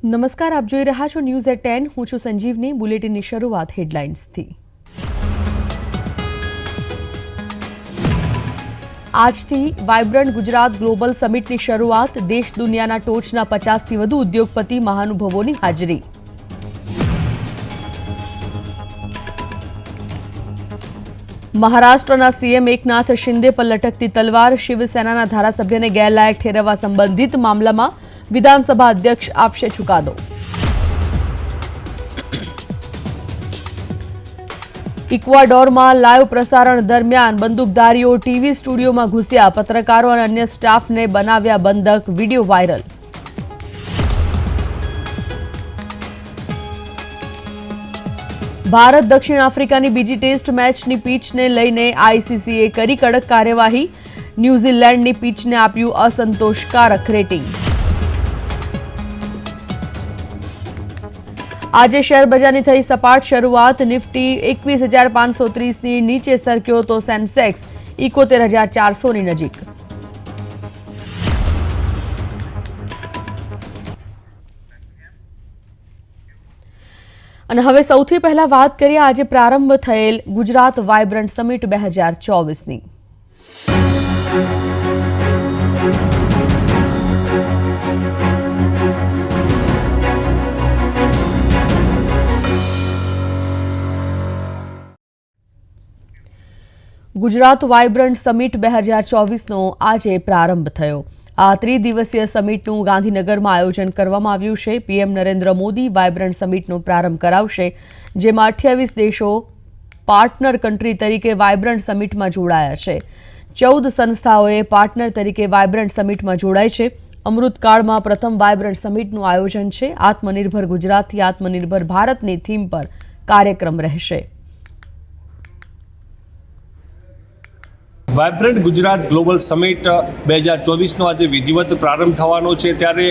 નમસ્કાર, આપ જોઈ રહ્યા છો ન્યૂઝ એટ 10. હું છું સંજીવની. બુલેટિનની શરૂઆત હેડલાઇન્સથી. આજથી વાઇબ્રન્ટ ગુજરાત ગ્લોબલ સમિટની શરૂઆત. દેશ દુનિયાના ટોચના 50થી વધુ ઉદ્યોગપતિ મહાનુભાવોની હાજરી. મહારાષ્ટ્રના સીએમ એકનાથ શિંદે પર લટકતી તલવાર. શિવસેનાના ધારાસભ્યને ગેરલાયક ઠેરવવા સંબંધિત મામલામાં વિધાનસભા અધ્યક્ષ આપશે ચુકાદો. ઇક્વાડોરમાં લાઈવ પ્રસારણ દરમિયાન બંદૂકધારીઓ ટીવી સ્ટુડિયોમાં ઘૂસ્યા. પત્રકારો અને અન્ય સ્ટાફને બનાવ્યા બંધક. Video viral. ભારત દક્ષિણ આફ્રિકાની બીજી ટેસ્ટ મેચની પીચને લઈને આઈસીસીએ કરી કડક કાર્યવાહી. ન્યૂઝીલેન્ડની પીચને આપ્યું અસંતોષકારક રેટિંગ. આજે શેરબજારની થઈ સપાટ શરૂઆત. નિફ્ટી 21,530ની નીચે સરક્યો તો સેન્સેક્સ 71,400ની નજીક. અને હવે સૌથી પહેલા વાત કરીએ આજે પ્રારંભ થયેલ ગુજરાત વાઇબ્રન્ટ સમિટ 2024ની. ગુજરાત વાઇબ્રન્ટ સમિટ 2024નો આજે પ્રારંભ થયો. આ ત્રિદિવસીય સમિટનું ગાંધીનગરમાં આયોજન કરવામાં આવ્યું છે. પીએમ નરેન્દ્ર મોદી વાઇબ્રન્ટ સમિટનો પ્રારંભ કરાવશે, જેમાં 28 દેશો પાર્ટનર કન્ટ્રી તરીકે વાઇબ્રન્ટ સમિટમાં જોડાયા છે. 14 સંસ્થાઓએ પાર્ટનર તરીકે વાઇબ્રન્ટ સમિટમાં જોડાય છે. અમૃતકાળમાં પ્રથમ વાઇબ્રન્ટ સમિટનું આયોજન છે. આત્મનિર્ભર ગુજરાતથી આત્મનિર્ભર ભારતની થીમ પર કાર્યક્રમ રહેશે. વાઇબ્રન્ટ ગુજરાત ગ્લોબલ સમિટ 2024નો આજે વિધિવત પ્રારંભ થવાનો છે. ત્યારે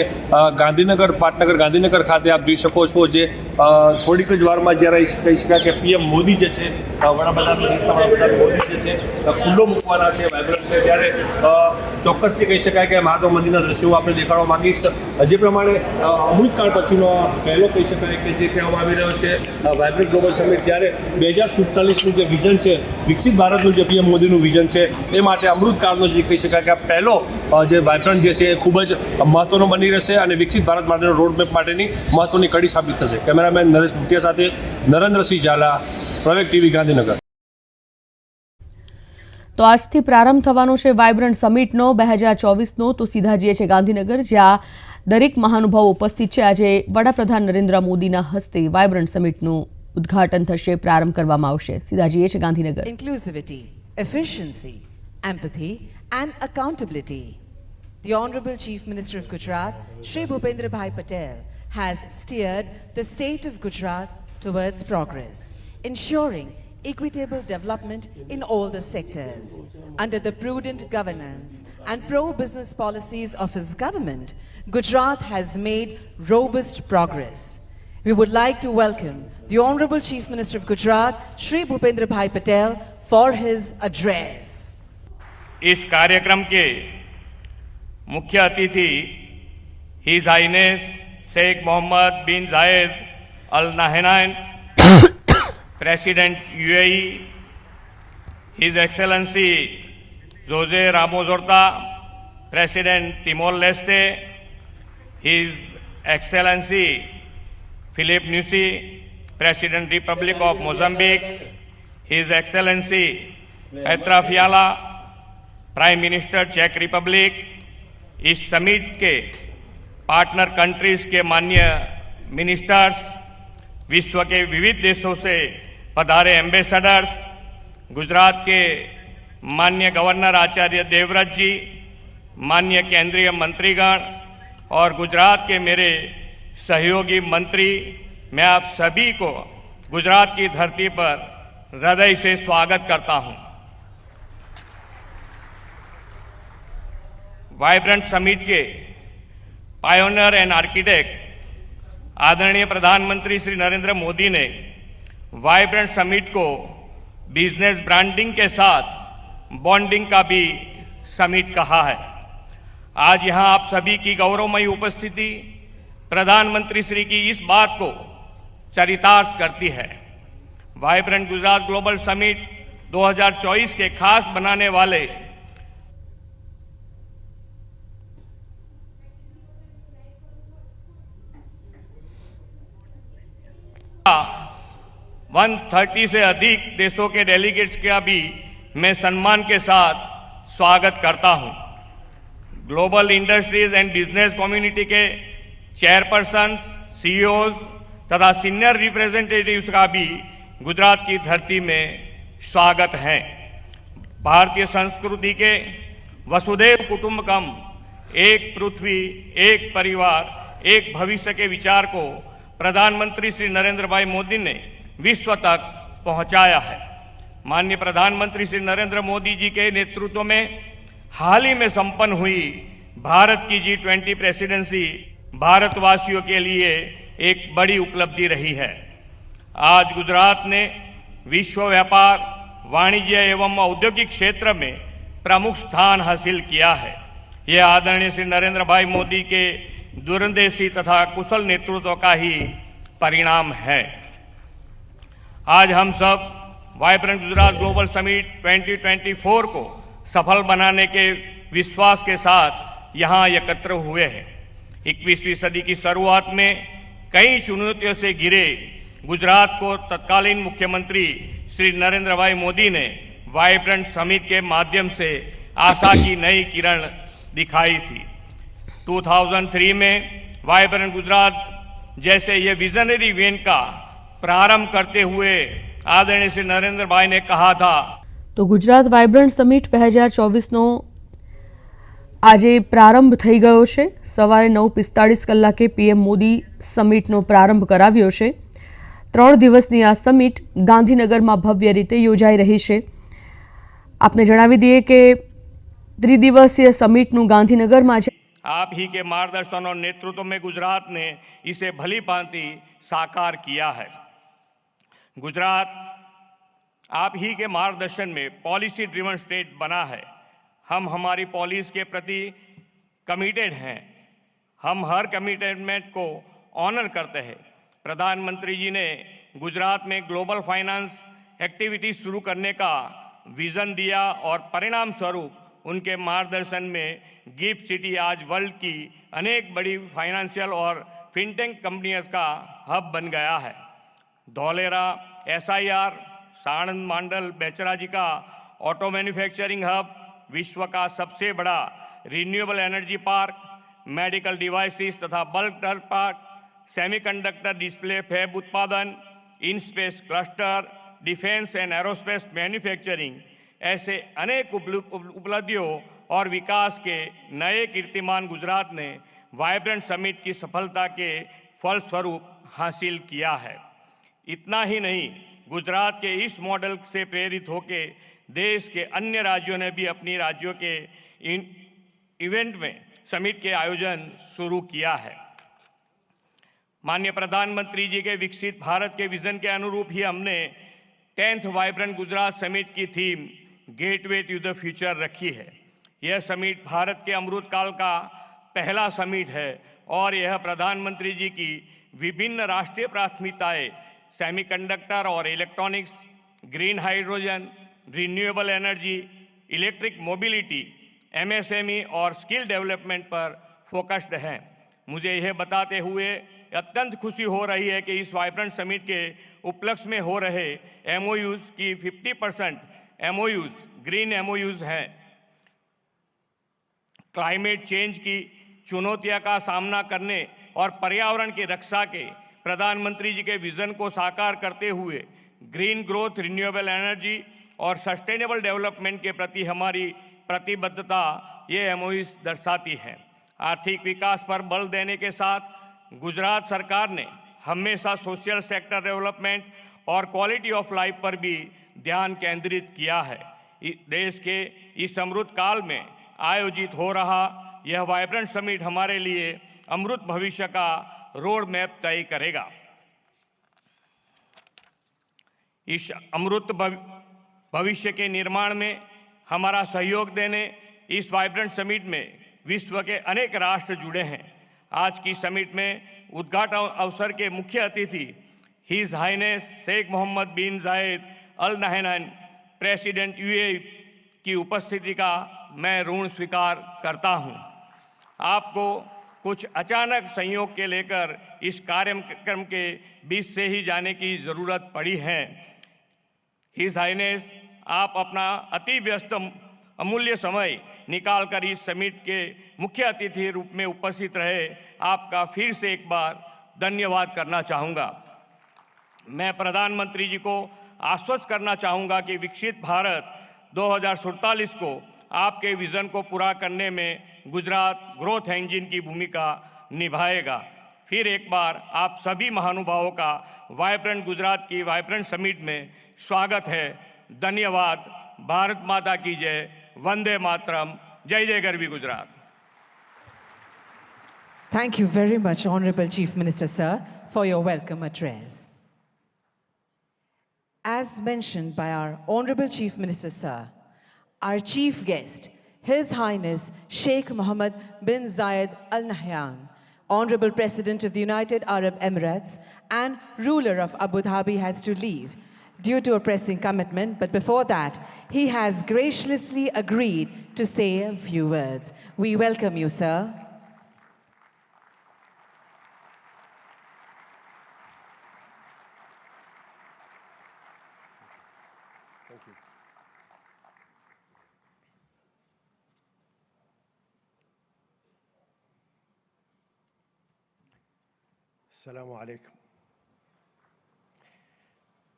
ગાંધીનગર પાટનગર ગાંધીનગર ખાતે આપ જોઈ શકો છો, જે થોડીક જ વારમાં જ્યારે કહી શકાય કે પીએમ મોદી જે છે, વડાપ્રધાન મોદી જે છે ખુલ્લો મૂકવાના છે વાઇબ્રન્ટને. ત્યારે ચોક્કસથી કહી શકાય કે મહાત્મા મંદિરના દ્રશ્યો આપણે દેખાડવા માંગીશ. જે પ્રમાણે અમૃતકાળ પછીનો પહેલો કહી શકાય કે જે કહેવામાં આવી રહ્યો છે વાઇબ્રન્ટ ગ્લોબલ સમિટ. ત્યારે 2047નું જે વિઝન છે, વિકસિત ભારતનું જે પીએમ મોદીનું વિઝન છે, એ માટે અમૃતકાળનો જે કહી શકાય કે આ પહેલો જે વાઇબ્રન્ટ જે છે એ ખૂબ જ મહત્વનો બની રહેશે અને વિકસિત ભારત માટેનો રોડમેપ માટેની મહત્વની કડી સાબિત થશે. કેમેરામેન નરેશ મુખિયા સાથે નરેન્દ્રસિંહ ઝાલા, પ્રવેગ ટીવી, ગાંધીનગર. તો આજથી પ્રારંભ થવાનો છે વાઇબ્રન્ટ સમિટનો 2024નો. તો સીધા જઈએ છે ગાંધીનગર, જ્યાં દરેક મહાનુભાવો ઉપસ્થિત છે. આજે વડાપ્રધાન નરેન્દ્ર મોદીના હસ્તે વાઇબ્રન્ટ સમિટનું ઉદ્ઘાટન થશે, પ્રારંભ કરવામાં આવશે. સીધા જઈએ છે Gandhinagar. Inclusivity, efficiency, empathy and accountability. The Honourable Chief Minister of Gujarat, Shri Bhupendra Bhai Patel, has steered the state of Gujarat towards progress, ensuring equitable development in all the sectors. Under the prudent governance and pro-business policies of his government, Gujarat has made robust progress. We would like to welcome the Honourable Chief Minister of Gujarat, Shri Bhupendra Bhai Patel, for his address. इस कार्यक्रम के मुख्य अतिथि his highness Sheikh Mohamed bin Zayed Al Nahyan, president UAE, his excellency Jose Ramos Horta, president Timor Leste, his excellency Filipe Nyusi, president republic of Mozambique, his excellency Petr Fiala, prime minister चेक Republic, इस summit के partner countries के माननीय ministers, विश्व के विविध देशों से पधारे एम्बेसडर्स, गुजरात के माननीय गवर्नर आचार्य देवव्रत जी, माननीय केंद्रीय मंत्रीगण और गुजरात के मेरे सहयोगी मंत्री, मैं आप सभी को गुजरात की धरती पर हृदय से स्वागत करता हूं. वाइब्रेंट समिट के पायोनियर एंड आर्किटेक्ट आदरणीय प्रधानमंत्री श्री नरेंद्र मोदी ने वाइब्रेंट समिट को बिजनेस ब्रांडिंग के साथ बॉन्डिंग का भी समिट कहा है. आज यहाँ आप सभी की गौरवमयी उपस्थिति प्रधानमंत्री श्री की इस बात को चरितार्थ करती है। वाइब्रेंट गुजरात ग्लोबल समिट 2024 के खास बनाने वाले का 130 से अधिक देशों के डेलीगेट्स का भी मैं सम्मान के साथ स्वागत करता हूं। Global industries and business community के चेयरपर्सन, सीईओज तथा सीनियर रिप्रेजेंटेटिव्स का भी गुजरात की धरती में स्वागत है। भारतीय संस्कृति के वसुधैव कुटुंबकम, एक पृथ्वी, एक परिवार, एक भविष्य के विचार को प्रधानमंत्री श्री नरेंद्र भाई मोदी ने विश्व तक पहुंचाया है। माननीय प्रधानमंत्री श्री नरेंद्र मोदी जी के नेतृत्व में हाल ही में संपन्न हुई भारत की G20 प्रेसिडेंसी भारतवासियों के लिए एक बड़ी उपलब्धि रही है। आज गुजरात ने विश्व व्यापार, वाणिज्य एवं औद्योगिक क्षेत्र में प्रमुख स्थान हासिल किया है। यह आदरणीय श्री नरेंद्र भाई मोदी के दूरंदेशी तथा कुशल नेतृत्व का ही परिणाम है। आज हम सब वाइब्रेंट गुजरात ग्लोबल समिट 2024 को सफल बनाने के विश्वास के साथ यहाँ एकत्र हुए हैं। 21वीं सदी की शुरुआत में कई चुनौतियों से घिरे गुजरात को तत्कालीन मुख्यमंत्री श्री नरेंद्र भाई मोदी ने वाइब्रेंट समिट के माध्यम से आशा की नई किरण दिखाई थी। 2003 में वाइब्रेंट गुजरात जैसे ये विजनरी इवेंट का प्रारंभ करते हुए आदरणीय श्री नरेंद्र भाई ने कहा था। तो गुजरात वाइब्रન્ટ समिट 2024 આજે પ્રારંભ થઈ ગયો છે। સવારે 9:45 કલાકે પીએમ મોદી સમિટનો પ્રારંભ કરાવ્યો છે। 3 દિવસની આ સમિટ ગાંધીનગરમાં ભવ્ય રીતે યોજાઈ રહી છે। આપને જણાવી દઈએ કે ત્રિદિવસીય સમિટનું ગાંધીનગરમાં છે। आप ही के मार्गदर्शन और नेतृत्व में गुजरात ने इसे भली भांति साकार किया है। गुजरात आप ही के मार्गदर्शन में पॉलिसी ड्रिवन स्टेट बना है। हम हमारी पॉलिसी के प्रति कमिटेड हैं। हम हर कमिटमेंट को ऑनर करते हैं। प्रधानमंत्री जी ने गुजरात में ग्लोबल फाइनेंस एक्टिविटी शुरू करने का विजन दिया और परिणाम स्वरूप उनके मार्गदर्शन में गिफ्ट सिटी आज वर्ल्ड की अनेक बड़ी फाइनेंशियल और फिनटेक कंपनियों का हब बन गया है। धौलेरा SIR, साणंद मंडल बेचराजी का ऑटो मैन्युफैक्चरिंग हब, विश्व का सबसे बड़ा renewable energy park, medical devices तथा bulk drug park, semiconductor display fab उत्पादन, in space cluster, defence and aerospace manufacturing, ऐसे अनेक उपलब्धियों और विकास के नए कीर्तिमान गुजरात ने वाइब्रेंट समिट की सफलता के फलस्वरूप हासिल किया है। इतना ही नहीं, गुजरात के इस मॉडल से प्रेरित होकर देश के अन्य राज्यों ने भी अपनी राज्यों के इवेंट में समिट के आयोजन शुरू किया है। माननीय प्रधानमंत्री जी के विकसित भारत के विजन के अनुरूप ही हमने 10th वाइब्रेंट गुजरात समिट की theme gateway to the future रखी है। यह समिट भारत के अमृत काल का पहला समिट है और यह प्रधानमंत्री जी की विभिन्न राष्ट्रीय प्राथमिकताएं सेमीकंडक्टर और electronics, green hydrogen, renewable energy, electric mobility, MSME और स्किल डेवलपमेंट पर फोकस्ड है। मुझे यह बताते हुए अत्यंत खुशी हो रही है कि इस वाइब्रेंट समिट के उपलक्ष्य में हो रहे MOUs की 50% MOUs ग्रीन MOUs हैं। क्लाइमेट चेंज की चुनौतियों का सामना करने और पर्यावरण की रक्षा के प्रधानमंत्री जी के विजन को साकार करते हुए ग्रीन ग्रोथ, रिन्यूएबल एनर्जी और सस्टेनेबल डेवलपमेंट के प्रति हमारी प्रतिबद्धता ये MOUs दर्शाती है। आर्थिक विकास पर बल देने के साथ गुजरात सरकार ने हमेशा सोशल सेक्टर डेवलपमेंट और क्वालिटी ऑफ लाइफ पर भी ध्यान केंद्रित किया है। देश के इस अमृत काल में आयोजित हो रहा यह वाइब्रेंट समिट हमारे लिए अमृत भविष्य का रोड मैप तय करेगा। इस अमृत भविष्य के निर्माण में हमारा सहयोग देने इस वाइब्रेंट समिट में विश्व के अनेक राष्ट्र जुड़े हैं। आज की समिट में उद्घाटन अवसर के मुख्य अतिथि his highness Sheikh Mohamed bin Zayed Al Nahyan president UAE की उपस्थिति का मैं ऋण स्वीकार करता हूं। आपको कुछ अचानक संयोग के लेकर इस कार्यक्रम के बीच से ही जाने की ज़रूरत पड़ी है। हिज हाइनेस, आप अपना अति व्यस्त अमूल्य समय निकालकर इस समिट के मुख्य अतिथि रूप में उपस्थित रहे, आपका फिर से एक बार धन्यवाद करना चाहूँगा। मैं प्रधानमंत्री जी को आश्वस्त करना चाहूँगा कि विकसित भारत 2047 को आपके विज़न को पूरा करने में गुजरात ग्रोथ इंजन की भूमिका निभाएगा। फिर एक बार आप सभी महानुभावों का वाइब्रेंट गुजरात की वाइब्रेंट समिट में स्वागत है। धन्यवाद। भारत माता की जय। वंदे मातरम। जय जय Garvi Gujarat. Thank you very much, Honorable Chief Minister, sir, for your welcome address. As mentioned by our Honorable Chief Minister, sir, our chief guest, His Highness Sheikh Mohammed bin Zayed Al Nahyan, Honorable President of the United Arab Emirates and ruler of Abu Dhabi, has to leave due to a pressing commitment, but before that, he has graciously agreed to say a few words. We welcome you, sir. Thank you. السلام عليكم.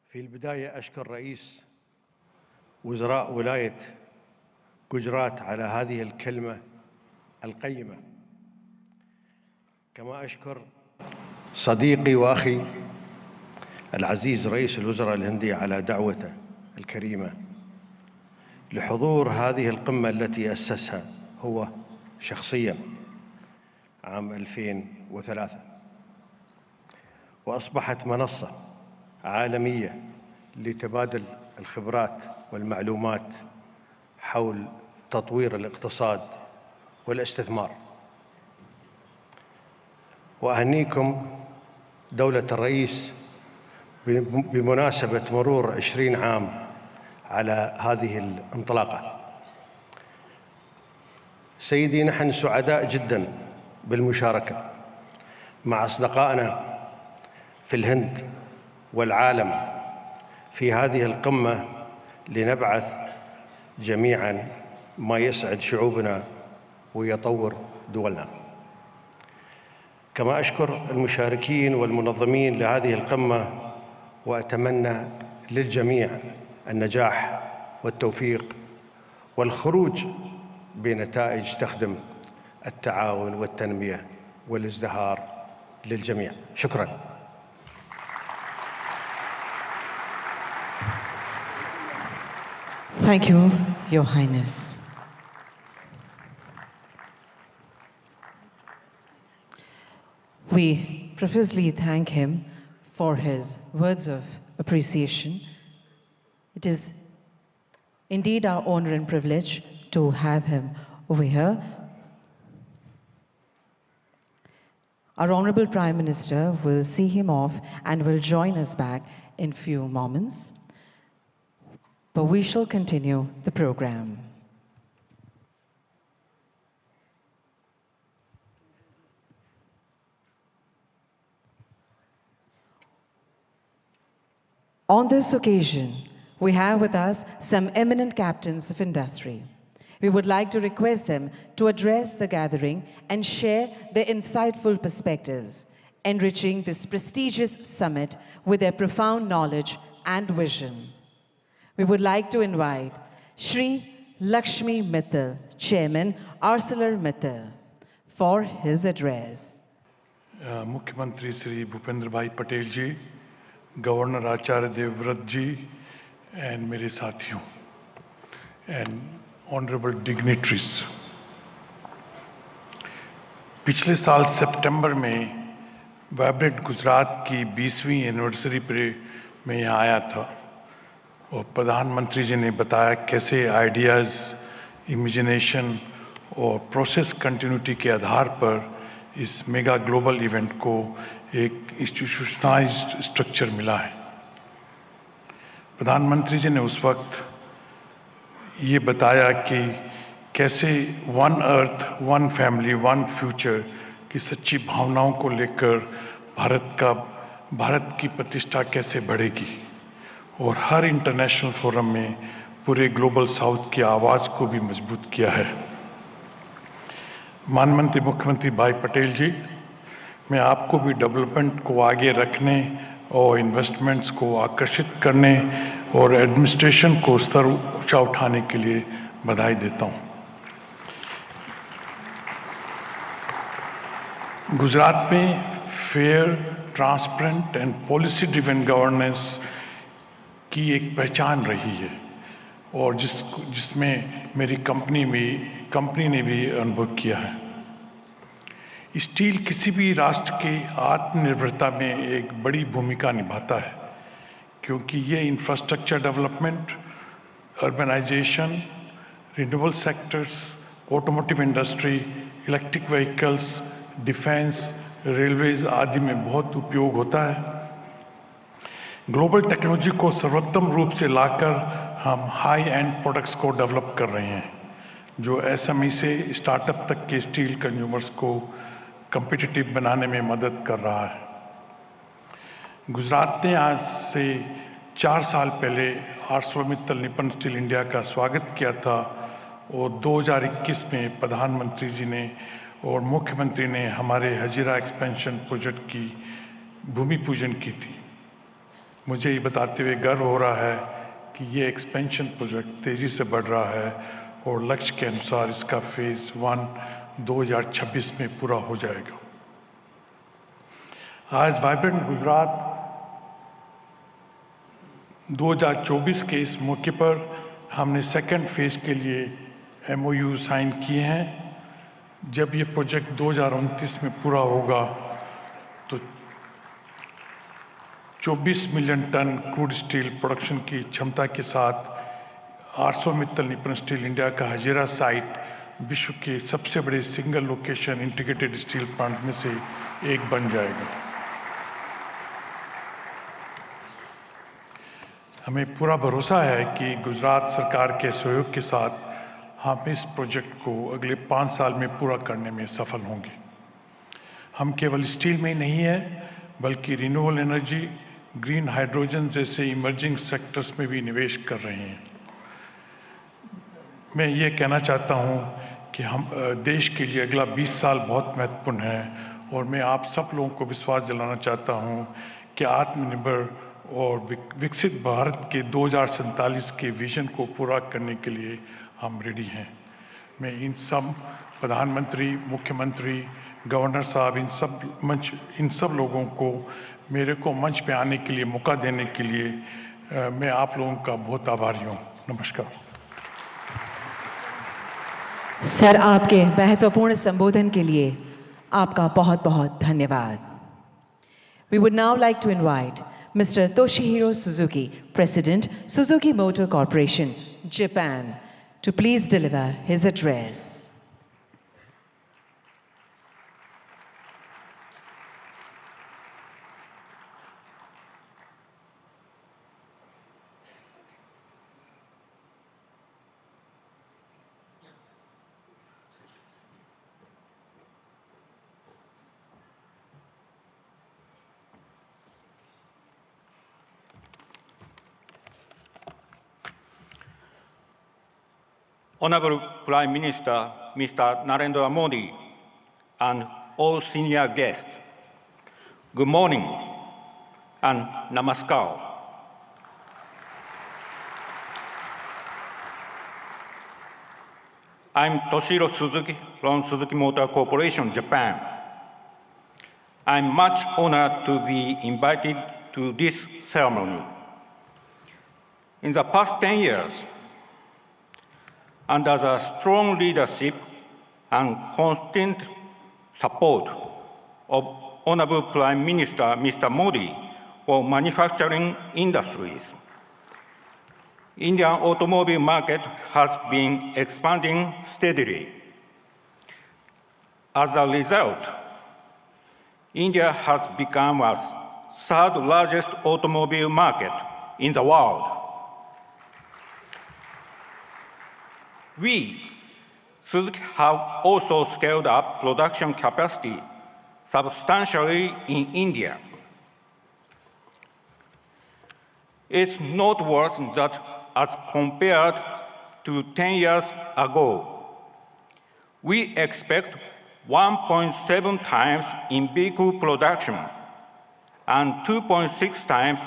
في البداية أشكر رئيس وزراء ولاية جوجرات على هذه الكلمة القيمة، كما أشكر صديقي وأخي العزيز رئيس الوزراء الهندي على دعوته الكريمة لحضور هذه القمة التي أسسها هو شخصياً عام 2003، وأصبحت منصة عالمية لتبادل الخبرات والمعلومات حول تطوير الاقتصاد والاستثمار. وأهنيكم دولة الرئيس بمناسبة مرور 20 عام على هذه الانطلاقة. سيدي، نحن سعداء جدا بالمشاركة مع أصدقائنا في الهند والعالم في هذه القمة لنبعث جميعا ما يسعد شعوبنا ويطور دولنا. كما أشكر المشاركين والمنظمين لهذه القمة، وأتمنى للجميع النجاح والتوفيق والخروج بنتائج تخدم التعاون والتنمية والازدهار للجميع. شكراً. Thank you, Your Highness. We profusely thank him for his words of appreciation. It is indeed our honor and privilege to have him over here. Our Honorable Prime Minister will see him off and will join us back in few moments. But we shall continue the program. On this occasion, we have with us some eminent captains of industry. We would like to request them to address the gathering and share their insightful perspectives, enriching this prestigious summit with their profound knowledge and vision. We would like to invite Shri Lakshmi Mittal, Chairman, ArcelorMittal, for his address. मुख्यमंत्री Shri Bhupendra Bhai Patel ji, governor Acharya Devvrat ji, and मेरे साथियों, and honorable dignitaries. पिछले साल सितंबर में vibrant Gujarat की 20वीं anniversary पे मैं यहाँ आया था और प्रधानमंत्री जी ने बताया कैसे आइडियाज़, इमेजिनेशन और प्रोसेस कंटिन्यूटी के आधार पर इस मेगा ग्लोबल इवेंट को एक इंस्टीट्यूशनलाइज्ड स्ट्रक्चर मिला है। प्रधानमंत्री जी ने उस वक्त ये बताया कि कैसे one earth, one family, one future की सच्ची भावनाओं को लेकर भारत की प्रतिष्ठा कैसे बढ़ेगी और हर इंटरनेशनल फोरम में पूरे ग्लोबल साउथ की आवाज़ को भी मजबूत किया है। माननीय मुख्यमंत्री भाई पटेल जी, मैं आपको भी डेवलपमेंट को आगे रखने और इन्वेस्टमेंट्स को आकर्षित करने और एडमिनिस्ट्रेशन को स्तर ऊंचा उठाने के लिए बधाई देता हूं। गुजरात में fair, transparent and policy driven governance की एक पहचान रही है और जिसमें मेरी कंपनी ने भी अनुभव किया है। स्टील किसी भी राष्ट्र के आत्मनिर्भरता में एक बड़ी भूमिका निभाता है, क्योंकि ये infrastructure development, urbanisation, renewable sectors, automotive industry, electric vehicles, defence, railways आदि में बहुत उपयोग होता है। ग्लोबल टेक्नोलॉजी को सर्वोत्तम रूप से लाकर हम हाई एंड प्रोडक्ट्स को डेवलप कर रहे हैं, जो एसएमई से स्टार्टअप तक के स्टील कंज्यूमर्स को कम्पिटिटिव बनाने में मदद कर रहा है। गुजरात ने आज से 4 साल पहले आर्सलरमित्तल निप्पन स्टील इंडिया का स्वागत किया था और 2021 में प्रधानमंत्री जी ने और मुख्यमंत्री ने हमारे हजीरा एक्सपेंशन प्रोजेक्ट की भूमि पूजन की थी। मुझे ये बताते हुए गर्व हो रहा है कि ये एक्सपेंशन प्रोजेक्ट तेज़ी से बढ़ रहा है और लक्ष्य के अनुसार इसका फेज़ 1 2026 में पूरा हो जाएगा। आज वाइब्रेंट गुजरात 2024 के इस मौके पर हमने सेकेंड फेज़ के लिए MOU साइन किए हैं। जब ये प्रोजेक्ट 2029 में पूरा होगा तो 24 million tonne crude steel production की क्षमता के साथ आर्सलरमित्तल निप्पन स्टील इंडिया का हजीरा साइट विश्व के सबसे बड़े single location integrated steel plant में से एक बन जाएगा। हमें पूरा भरोसा है कि गुजरात सरकार के सहयोग के साथ हम इस प्रोजेक्ट को अगले 5 साल में पूरा करने में सफल होंगे। हम केवल स्टील में ही नहीं है, बल्कि रिन्यूएबल एनर्जी, ग्रीन हाइड्रोजन जैसे इमर्जिंग सेक्टर्स में भी निवेश कर रहे हैं। मैं ये कहना चाहता हूँ कि हम देश के लिए अगला 20 साल बहुत महत्वपूर्ण है और मैं आप सब लोगों को विश्वास दिलाना चाहता हूँ कि आत्मनिर्भर और विकसित भारत के 2047 के विजन को पूरा करने के लिए हम रेडी हैं। मैं इन सब प्रधानमंत्री, मुख्यमंत्री, गवर्नर साहब, इन सब लोगों को मेरे को मंच पे आने के लिए मौका देने के लिए मैं आप लोगों का बहुत आभारी हूँ। नमस्कार। सर, आपके महत्वपूर्ण संबोधन के लिए आपका बहुत बहुत धन्यवाद। We would now like to invite Mr. Toshihiro Suzuki, President, Suzuki Motor Corporation, Japan, to please deliver his address. Honorable Prime Minister, Mr. Narendra Modi, and all senior guests, good morning and namaskar. I'm Toshihiro Suzuki from Suzuki Motor Corporation, Japan. I'm much honored to be invited to this ceremony. In the past 10 years, under the strong leadership and constant support of Honorable Prime Minister Mr. Modi for manufacturing industries, Indian automobile market has been expanding steadily. As a result, India has become a third largest automobile market in the world. We, Suzuki, have also scaled up production capacity substantially in India. It's noteworthy that as compared to 10 years ago, we expect 1.7 times in vehicle production and 2.6 times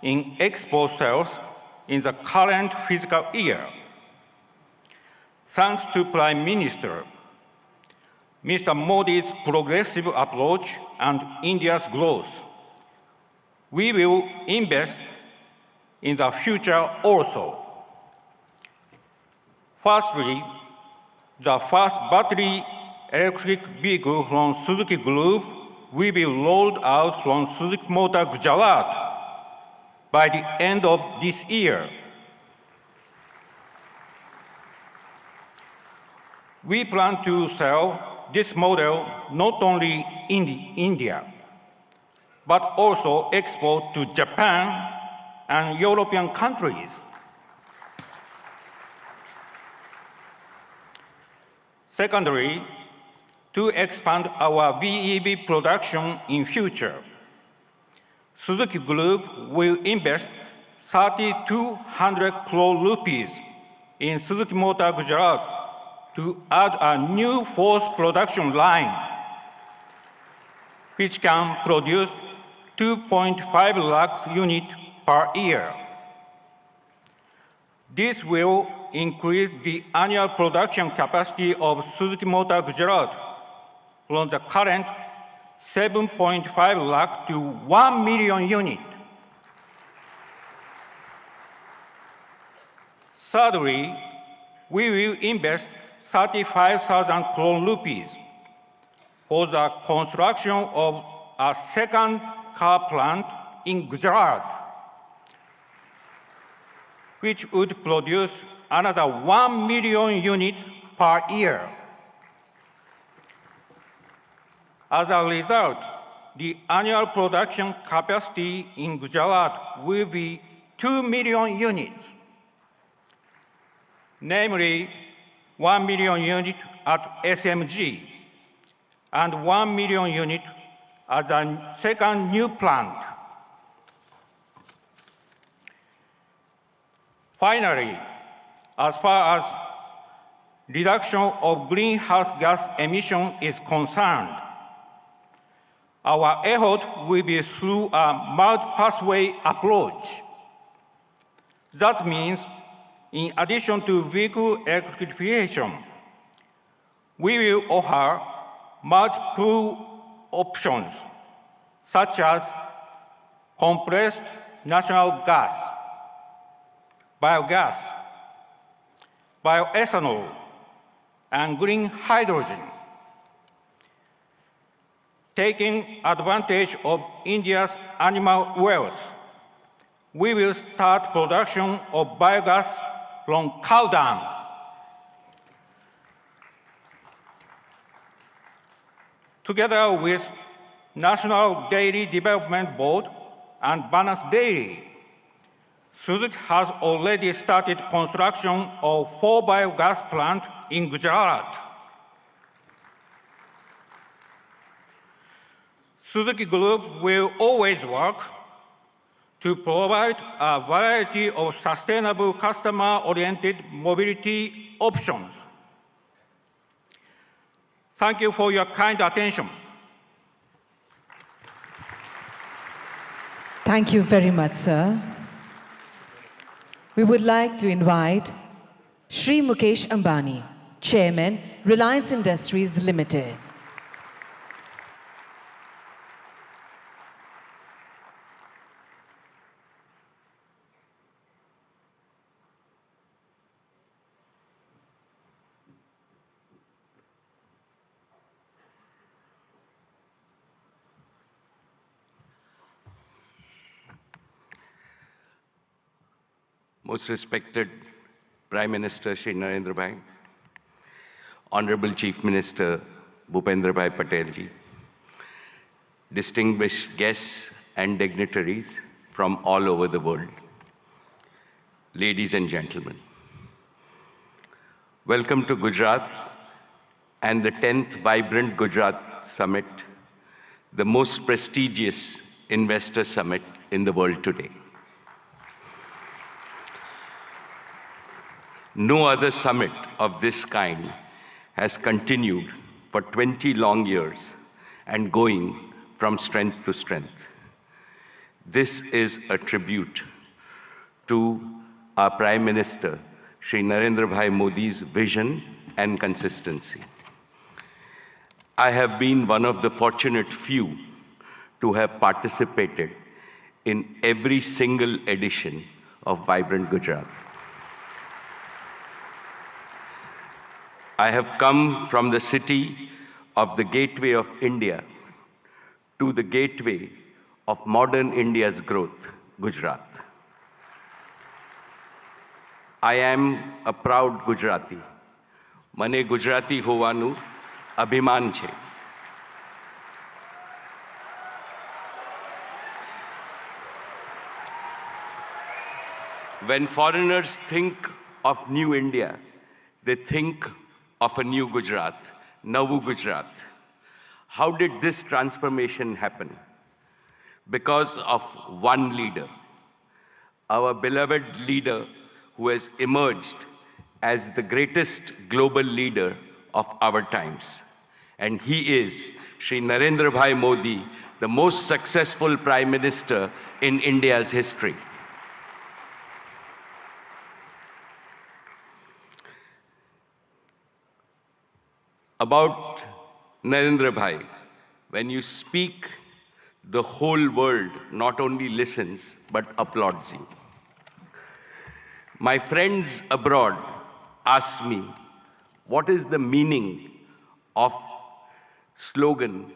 in export sales in the current fiscal year. Thanks to Prime Minister Mr. Modi's progressive approach and India's growth, we will invest in the future also. Firstly, the first battery electric vehicle from Suzuki Group will be rolled out from Suzuki Motor Gujarat by the end of this year. We plan to sell this model not only in India, but also export to Japan and European countries. Secondly, to expand our VEV production in future, Suzuki Group will invest 3,200 crore rupees in Suzuki Motor Gujarat to add a new fourth production line, which can produce 2.5 lakh units per year. This will increase the annual production capacity of Suzuki Motor Gujarat from the current 7.5 lakh to 1 million units. Thirdly, we will invest 35,000 crore rupees for the construction of a second car plant in Gujarat, which would produce another 1 million units per year. As a result, the annual production capacity in Gujarat will be 2 million units, namely 1 million units at SMG and 1 million units at the second new plant. Finally, as far as reduction of greenhouse gas emission is concerned, our effort will be through a multi-pathway approach. That means, in addition to vehicle electrification, we will offer multiple options, such as compressed natural gas, biogas, bioethanol, and green hydrogen. Taking advantage of India's animal wealth, we will start production of biogas from cow dung. Together with National Dairy Development Board and Balance Dairy, Suzuki has already started construction of 4 biogas plants in Gujarat. Suzuki Group will always work to provide a variety of sustainable customer-oriented mobility options. Thank you for your kind attention. Thank you very much, sir. We would like to invite Shri Mukesh Ambani, Chairman, Reliance Industries Limited. Most respected Prime Minister Shri Narendra Bhai, Honorable Chief Minister Bhupendra Bhai Patel ji, distinguished guests and dignitaries from all over the world, ladies and gentlemen, welcome to Gujarat and the 10th Vibrant Gujarat Summit, the most prestigious investor summit in the world today. No other summit of this kind has continued for 20 long years and going from strength to strength. This is a tribute to our Prime Minister, Shri Narendra Bhai Modi's vision and consistency. I have been one of the fortunate few to have participated in every single edition of Vibrant Gujarat. I have come from the city of the gateway of India to the gateway of modern India's growth, Gujarat. I am a proud Gujarati. Mane Gujarati hovanu abhiman છે. When foreigners think of New India, they think of a new Gujarat, Navu Gujarat. How did this transformation happen? Because of one leader, our beloved leader who has emerged as the greatest global leader of our times. And he is Shri Narendra Bhai Modi, the most successful Prime Minister in India's history. About Narendra Bhai, when you speak, the whole world not only listens but applauds you. My friends abroad ask me, what is the meaning of slogan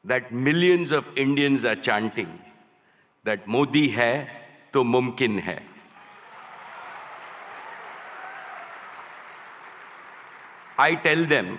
that millions of Indians are chanting, that Modi hai to mumkin hai. I tell them,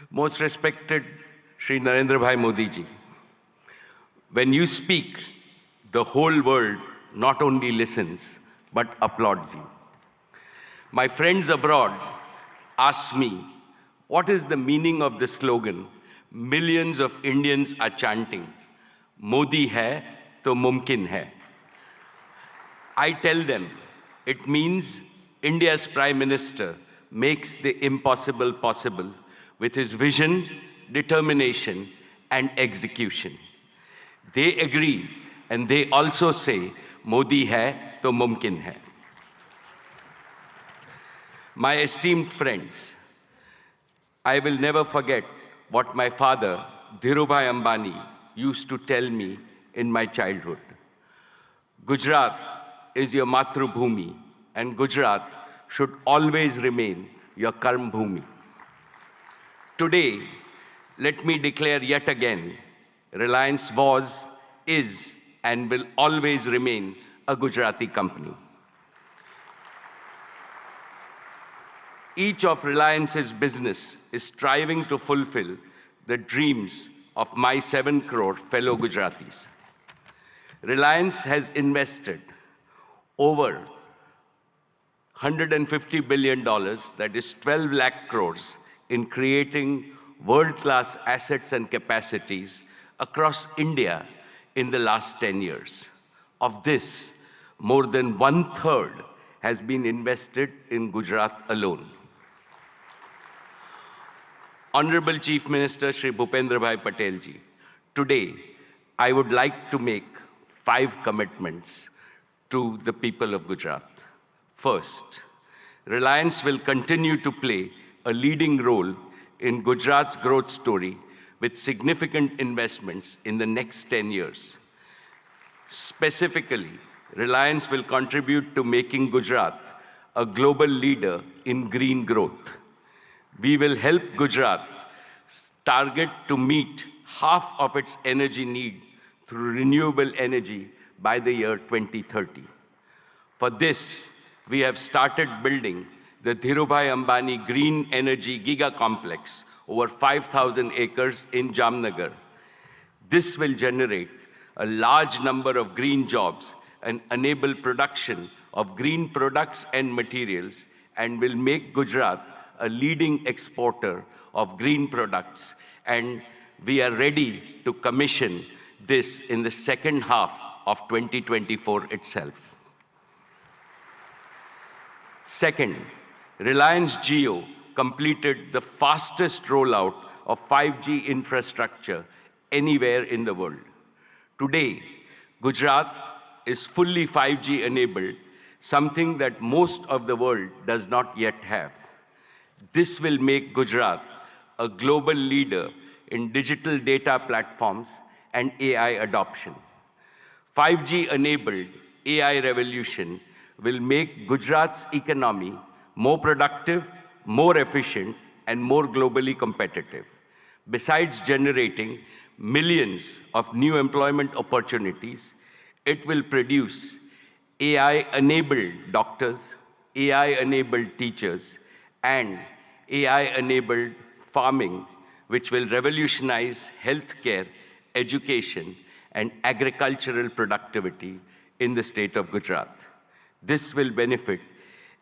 most respected Shri Narendra Bhai Modi ji, when you speak, the whole world not only listens but applauds you. My friends abroad ask me, what is the meaning of the slogan millions of Indians are chanting, Modi hai to mumkin hai. I tell them, it means India's Prime Minister makes the impossible possible with his vision, determination, and execution. They agree, and they also say, Modi hai to mumkin hai. My esteemed friends, I will never forget what my father, Dhirubhai Ambani, used to tell me in my childhood. Gujarat is your Matrubhumi, and Gujarat should always remain your Karm Bhumi. Today, let me declare yet again, Reliance was, is, and will always remain a Gujarati company. Each of Reliance's business is striving to fulfill the dreams of my 7 crore fellow Gujaratis. Reliance has invested over $150 billion, that is 12 lakh crores, in creating world-class assets and capacities across India in the last 10 years. Of this, more than 1/3 has been invested in Gujarat alone. Honorable Chief Minister Shri Bhupendra Bhai Patel ji, today I would like to make 5 commitments to the people of Gujarat. First, Reliance will continue to play a leading role in Gujarat's growth story with significant investments in the next 10 years. Specifically, Reliance will contribute to making Gujarat a global leader in green growth. We will help Gujarat target to meet half of its energy need through renewable energy by the year 2030. For this, we have started building the Dhirubhai Ambani Green Energy Giga Complex over 5,000 acres in Jamnagar. This will generate a large number of green jobs and enable production of green products and materials, and will make Gujarat a leading exporter of green products. And we are ready to commission this in the second half of 2024 itself. Second, Reliance Jio completed the fastest rollout of 5G infrastructure anywhere in the world. Today, Gujarat is fully 5G enabled, something that most of the world does not yet have. This will make Gujarat a global leader in digital data platforms and AI adoption. 5G enabled AI revolution will make Gujarat's economy more productive, more efficient, and more globally competitive. Besides generating millions of new employment opportunities, it will produce AI-enabled doctors, AI-enabled teachers, and AI-enabled farming, which will revolutionize healthcare, education, and agricultural productivity in the state of Gujarat. This will benefit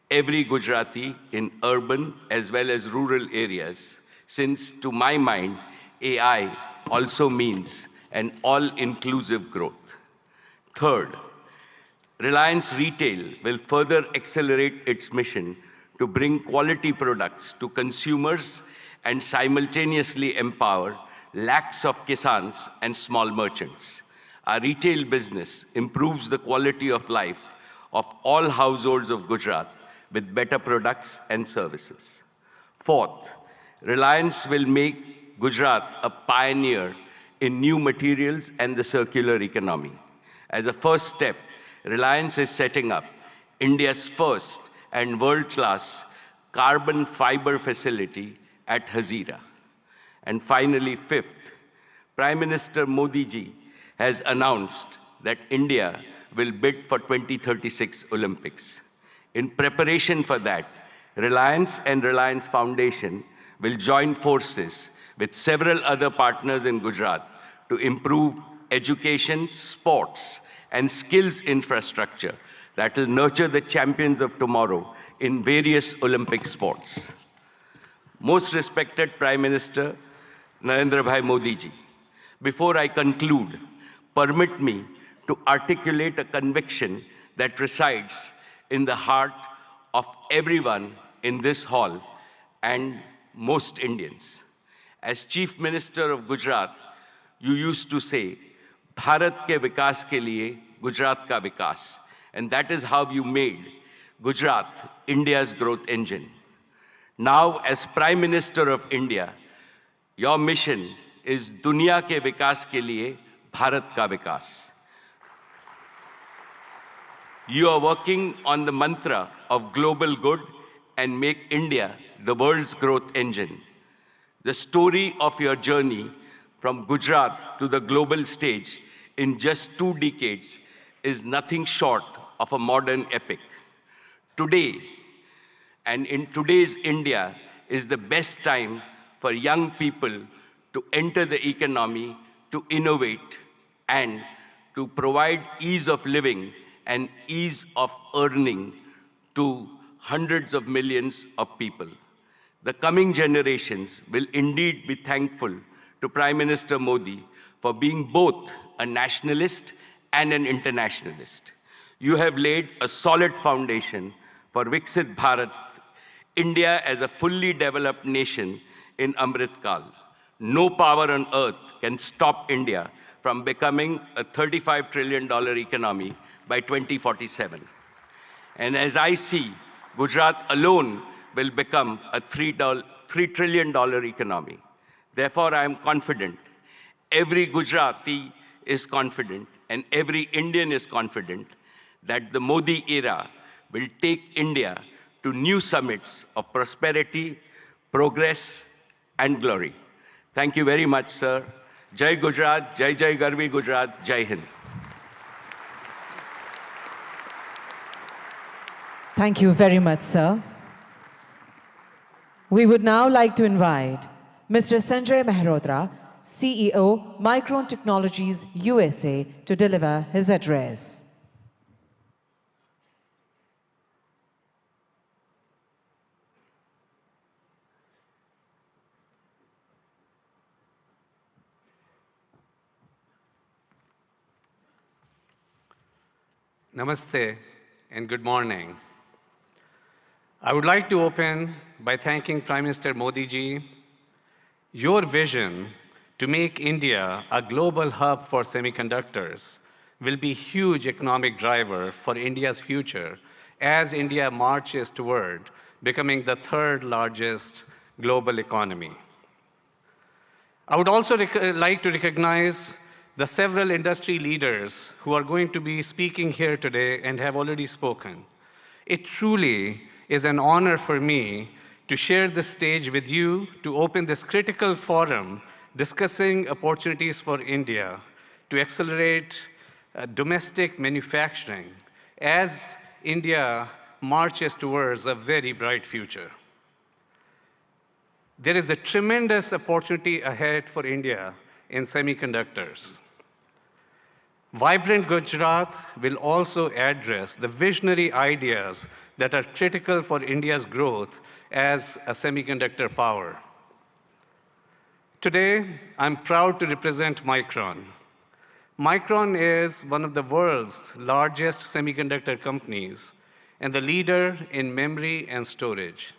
every Gujarati in urban as well as rural areas, since to my mind, AI also means an all-inclusive growth. Third, Reliance Retail will further accelerate its mission to bring quality products to consumers and simultaneously empower lakhs of kisans and small merchants. Our retail business improves the quality of life of all households of Gujarat with better products and services. Fourth, Reliance will make Gujarat a pioneer in new materials and the circular economy. As a first step, Reliance is setting up India's first and world-class carbon fiber facility at Hazira. And finally, fifth, Prime Minister Modi ji has announced that India will bid for 2036 Olympics. In preparation for that, Reliance and Reliance Foundation will join forces with several other partners in Gujarat to improve education, sports, and skills infrastructure that will nurture the champions of tomorrow in various Olympic sports. Most respected Prime Minister Narendra Bhai Modi ji, before I conclude, permit me to articulate a conviction that resides in the heart of everyone in this hall and most Indians. As Chief Minister of Gujarat, you used to say, Bharat ke vikas ke liye Gujarat ka vikas. And that is how you made Gujarat India's growth engine. Now, as Prime Minister of India, your mission is Dunya ke vikas ke liye Bharat ka vikas. You are working on the mantra of global good and make India the world's growth engine. The story of your journey from Gujarat to the global stage in just 2 decades is nothing short of a modern epic. Today, and in today's India, is the best time for young people to enter the economy, to innovate, and to provide ease of living and ease of earning to hundreds of millions of people. The coming generations will indeed be thankful to Prime Minister Modi for being both a nationalist and an internationalist. You have laid a solid foundation for Viksit Bharat, India as a fully developed nation in Amrit Kal. No power on earth can stop India from becoming a $35 trillion economy by 2047. And as I see, Gujarat alone will become a $3 trillion economy. Therefore, I am confident every Gujarati is confident, and every Indian is confident, that the Modi era will take India to new summits of prosperity, progress, and glory. Thank you very much, sir. Jai Gujarat, Jai Jai Garvi Gujarat, Jai Hind. Thank you very much, sir. We would now like to invite Mr. Sanjay Mehrotra, CEO, Micron Technologies USA, to deliver his address. Namaste and good morning. I would like to open by thanking Prime Minister Modi ji. Your vision to make India a global hub for semiconductors will be a huge economic driver for India's future as India marches toward becoming the third largest global economy. I would also like to recognize the several industry leaders who are going to be speaking here today and have already spoken. It truly is an honor for me to share this stage with you to open this critical forum discussing opportunities for India to accelerate domestic manufacturing as India marches towards a very bright future. There is a tremendous opportunity ahead for India in semiconductors. Vibrant Gujarat will also address the visionary ideas that are critical for India's growth as a semiconductor power. Today, I'm proud to represent Micron. Micron is one of the world's largest semiconductor companies and the leader in memory and storage.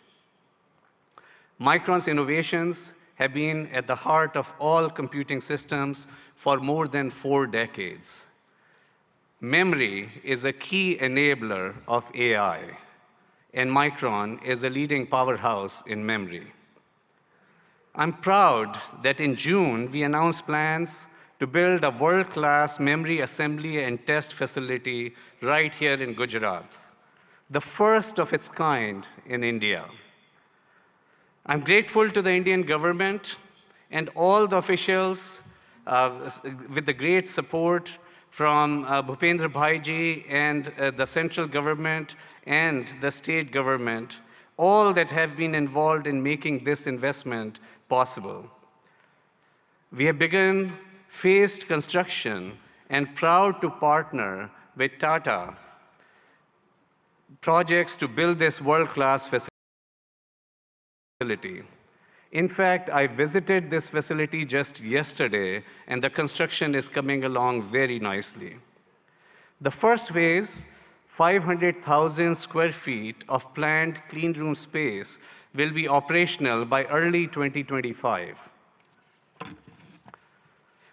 Micron's innovations have been at the heart of all computing systems for more than 4 decades. Memory is a key enabler of AI, and Micron is a leading powerhouse in memory. I'm proud that in June, we announced plans to build a world-class memory assembly and test facility right here in Gujarat, the first of its kind in India. I'm grateful to the Indian government and all the officials with the great support from Bhupendra Bhai ji and the central government and the state government, all that have been involved in making this investment possible. We have begun phased construction and proud to partner with Tata projects to build this world-class facility. In fact, I visited this facility just yesterday, and the construction is coming along very nicely. The first phase, 500,000 square feet of planned clean room space, will be operational by early 2025.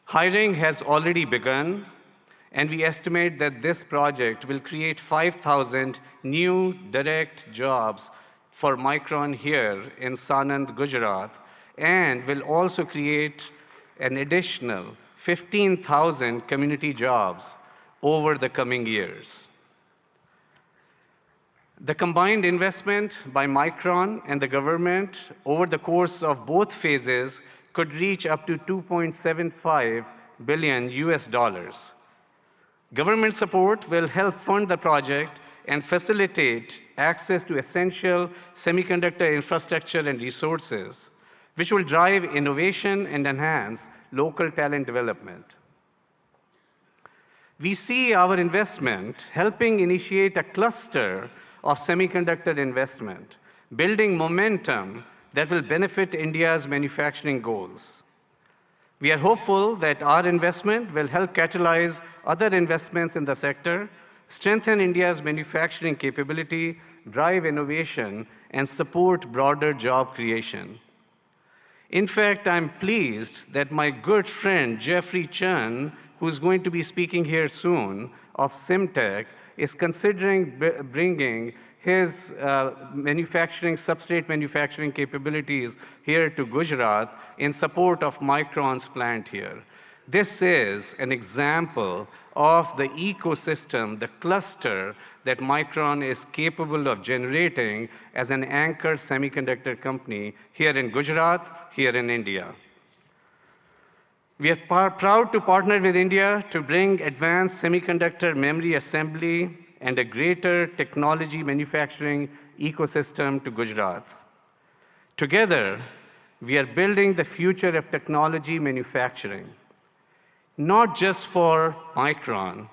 Hiring has already begun, and we estimate that this project will create 5,000 new direct jobs for Micron here in Sanand, Gujarat, and will also create an additional 15,000 community jobs over the coming years. The combined investment by Micron and the government over the course of both phases could reach up to $2.75 billion US. Government support will help fund the project and facilitate access to essential semiconductor infrastructure and resources, which will drive innovation and enhance local talent development. We see our investment helping initiate a cluster of semiconductor investment, building momentum that will benefit India's manufacturing goals. We are hopeful that our investment will help catalyze other investments in the sector, strengthen India's manufacturing capability, drive innovation, and support broader job creation. In fact, I'm pleased that my good friend Jeffrey Chen, who's going to be speaking here soon, of Simtech, is considering bringing his substrate manufacturing capabilities here to Gujarat in support of Micron's plant here. This is an example of the ecosystem, the cluster that Micron is capable of generating as an anchor semiconductor company here in Gujarat, here in India. We are proud to partner with India to bring advanced semiconductor memory assembly and a greater technology manufacturing ecosystem to Gujarat. Together, we are building the future of technology manufacturing, not just for Micron,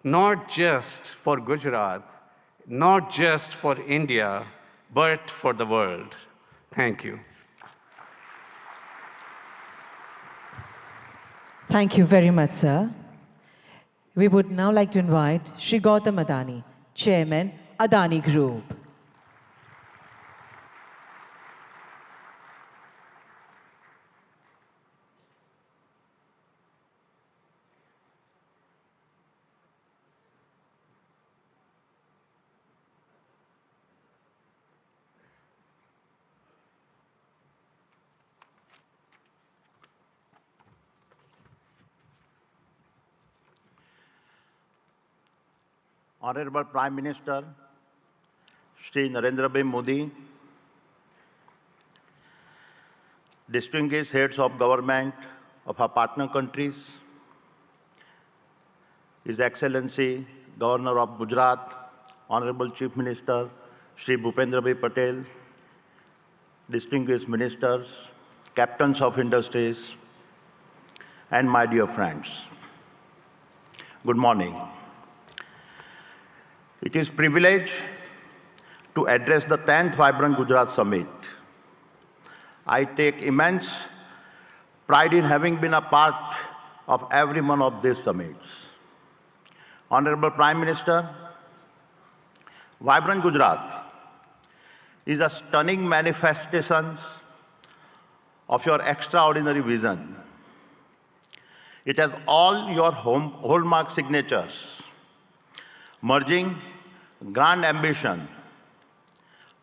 not just for Gujarat, not just for India, but for the world. Thank you. Thank you very much, sir. We would now like to invite Shri Gautam Adani, Chairman, Adani Group. Honorable Prime Minister, Shri Narendra Bhai Modi, distinguished heads of government of our partner countries, His Excellency Governor of Gujarat, Honorable Chief Minister Shri Bhupendra Bhai Patel, distinguished ministers, captains of industries, and my dear friends. Good morning. It is a privilege to address the 10th Vibrant Gujarat Summit. I take immense pride in having been a part of every one of these summits. Honorable Prime Minister, Vibrant Gujarat is a stunning manifestation of your extraordinary vision. It has all your hallmark signatures, merging grand ambition,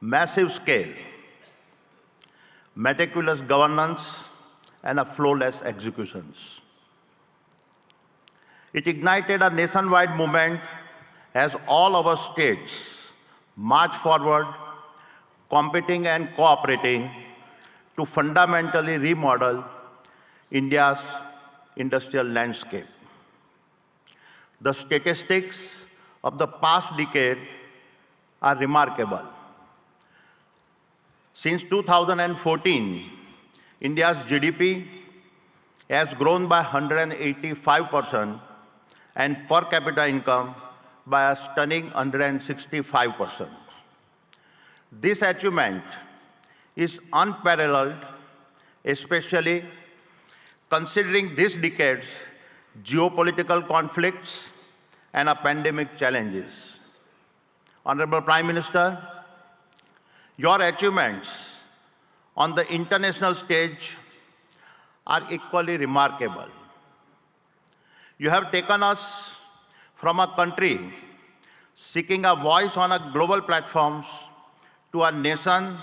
massive scale, meticulous governance, and a flawless executions. It ignited a nationwide movement as all our states march forward, competing and cooperating to fundamentally remodel India's industrial landscape. The statistics of the past decade are remarkable. Since 2014, India's GDP has grown by 185% and per capita income by a stunning 165%. This achievement is unparalleled, especially considering this decade's geopolitical conflicts and a pandemic challenges. Honorable Prime Minister, your achievements on the international stage are equally remarkable. You have taken us from a country seeking a voice on a global platforms to a nation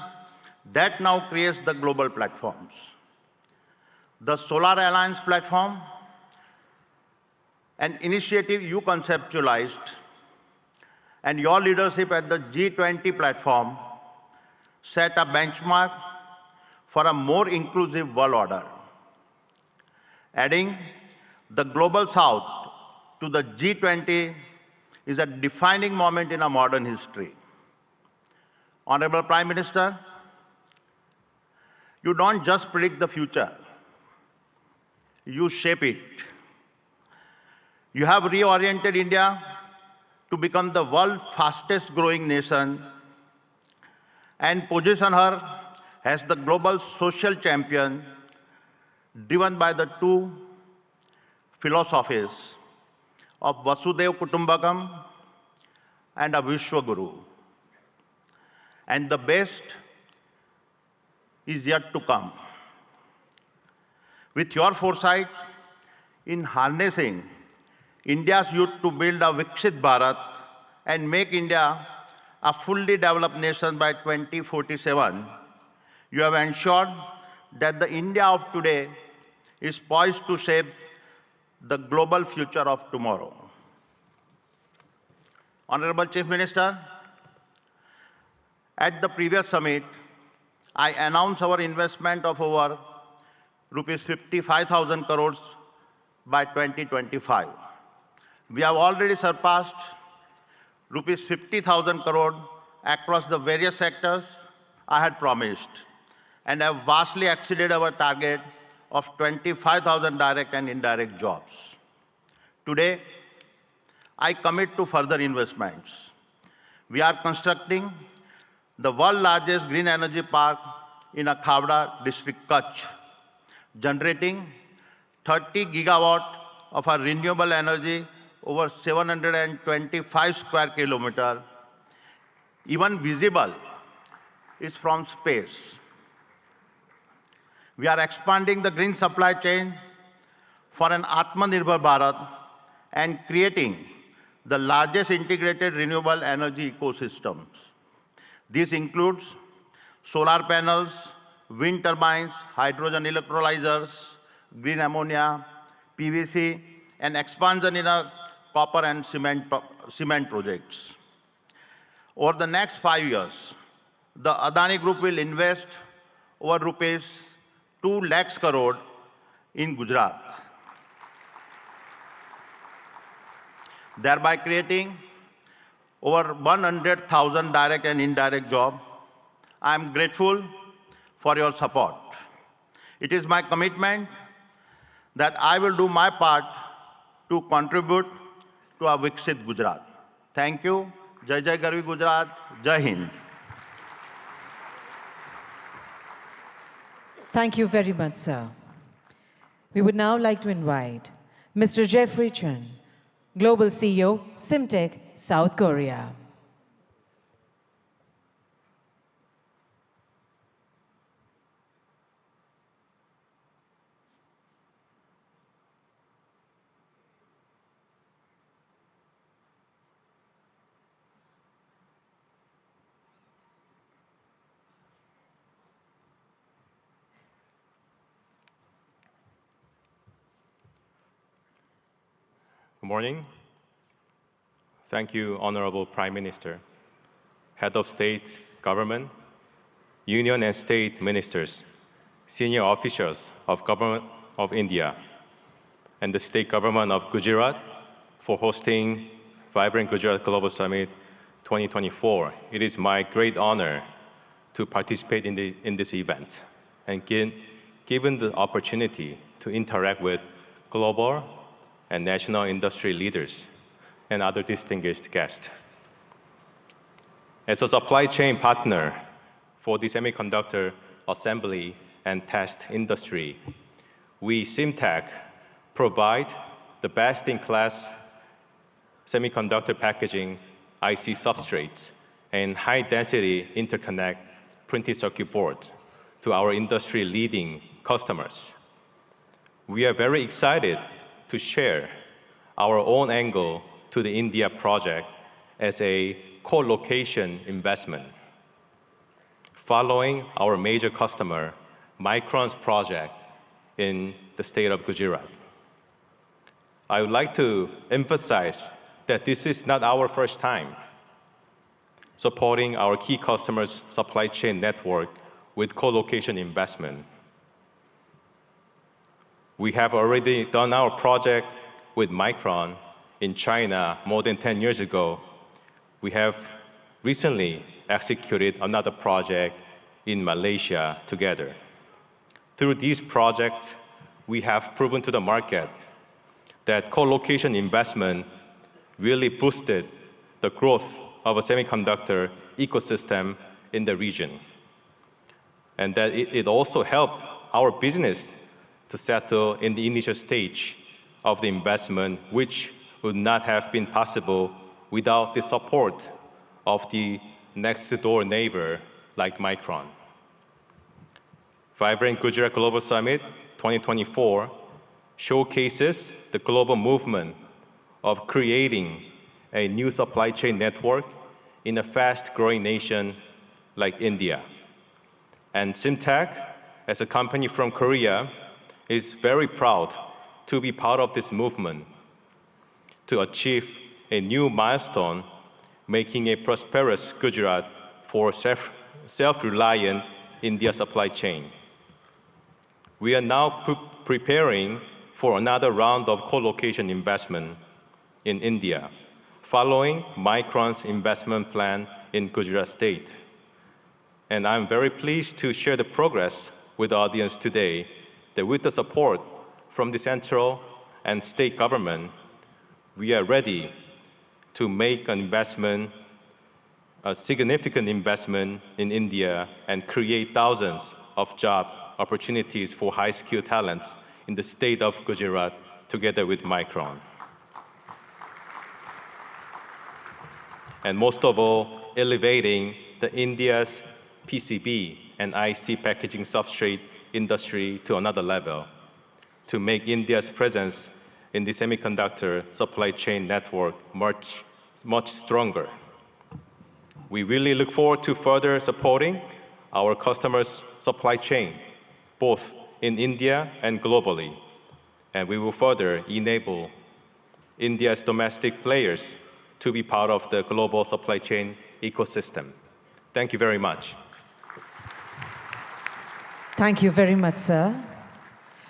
that now creates the global platforms. The Solar Alliance platform, an initiative you conceptualized, and your leadership at the G20 platform set a benchmark for a more inclusive world order. Adding the Global South to the G20 is a defining moment in our modern history. Honorable Prime Minister, you don't just predict the future, you shape it. You have reoriented India to become the world's fastest growing nation and position her as the global social champion driven by the two philosophies of Vasudhaiva Kutumbakam and a Vishwaguru. And the best is yet to come. With your foresight in harnessing India's youth to build a Viksit Bharat and make India a fully developed nation by 2047, you have ensured that the India of today is poised to shape the global future of tomorrow. Honorable Chief Minister, at the previous summit, I announced our investment of over rupees 55,000 crores by 2025. We have already surpassed rupees 50,000 crore across the various sectors I had promised, and have vastly exceeded our target of 25,000 direct and indirect jobs. Today, I commit to further investments. We are constructing the world's largest green energy park in Khavda district, Kutch, generating 30 gigawatt of our renewable energy over 725 square kilometer, even visible is from space. We are expanding the green supply chain for an Atmanirbhar Bharat and creating the largest integrated renewable energy ecosystems. This includes solar panels, wind turbines, hydrogen electrolyzers, green ammonia, PVC, and expansion in copper and cement projects. Over the next 5 years, the Adani Group will invest over rupees 2 lakhs crore in Gujarat, thereby creating over 100,000 direct and indirect jobs. I am grateful for your support. It is my commitment that I will do my part to contribute to a Viksit Gujarat. Thank you. Jai Jai Garvi Gujarat. Jai Hind. Thank you very much, sir. We would now like to invite Mr. Jeffrey Chun, Global CEO, Simtech, South Korea. Good morning. Thank you, Honorable Prime Minister, Head of State, Government, Union and State Ministers, senior officials of Government of India, and the State Government of Gujarat for hosting Vibrant Gujarat Global Summit 2024. It is my great honor to participate in this event and given the opportunity to interact with global and national industry leaders and other distinguished guests. As a supply chain partner for the semiconductor assembly and test industry, we, Simtech, provide the best-in-class semiconductor packaging, IC substrates, and high-density interconnect printed circuit boards to our industry-leading customers. We are very excited to share our own angle to the India project as a co-location investment. Following our major customer, Micron's project in the state of Gujarat. I would like to emphasize that this is not our first time supporting our key customers' supply chain network with co-location investment. We have already done our project with Micron in China more than 10 years ago. We have recently executed another project in Malaysia together. Through these projects, we have proven to the market that co-location investment really boosted the growth of a semiconductor ecosystem in the region, and that it also helped our business to settle in the initial stage of the investment, which would not have been possible without the support of the next-door neighbor like Micron. Vibrant Gujarat Global Summit 2024 showcases the global movement of creating a new supply chain network in a fast-growing nation like India. And Simtech, as a company from Korea, is very proud to be part of this movement to achieve a new milestone, making a prosperous Gujarat for self-reliant India supply chain. We are now preparing for another round of co-location investment in India, following Micron's investment plan in Gujarat state. And I'm very pleased to share the progress with the audience today that with the support from the central and state government, we are ready to make an investment, a significant investment in India and create thousands of job opportunities for high-skilled talents in the state of Gujarat together with Micron. And most of all, elevating the India's PCB and IC packaging substrate industry to another level to make India's presence in the semiconductor supply chain network much stronger. We really look forward to further supporting our customers' supply chain, both in India and globally. And we will further enable India's domestic players to be part of the global supply chain ecosystem. Thank you very much. Thank you very much, sir.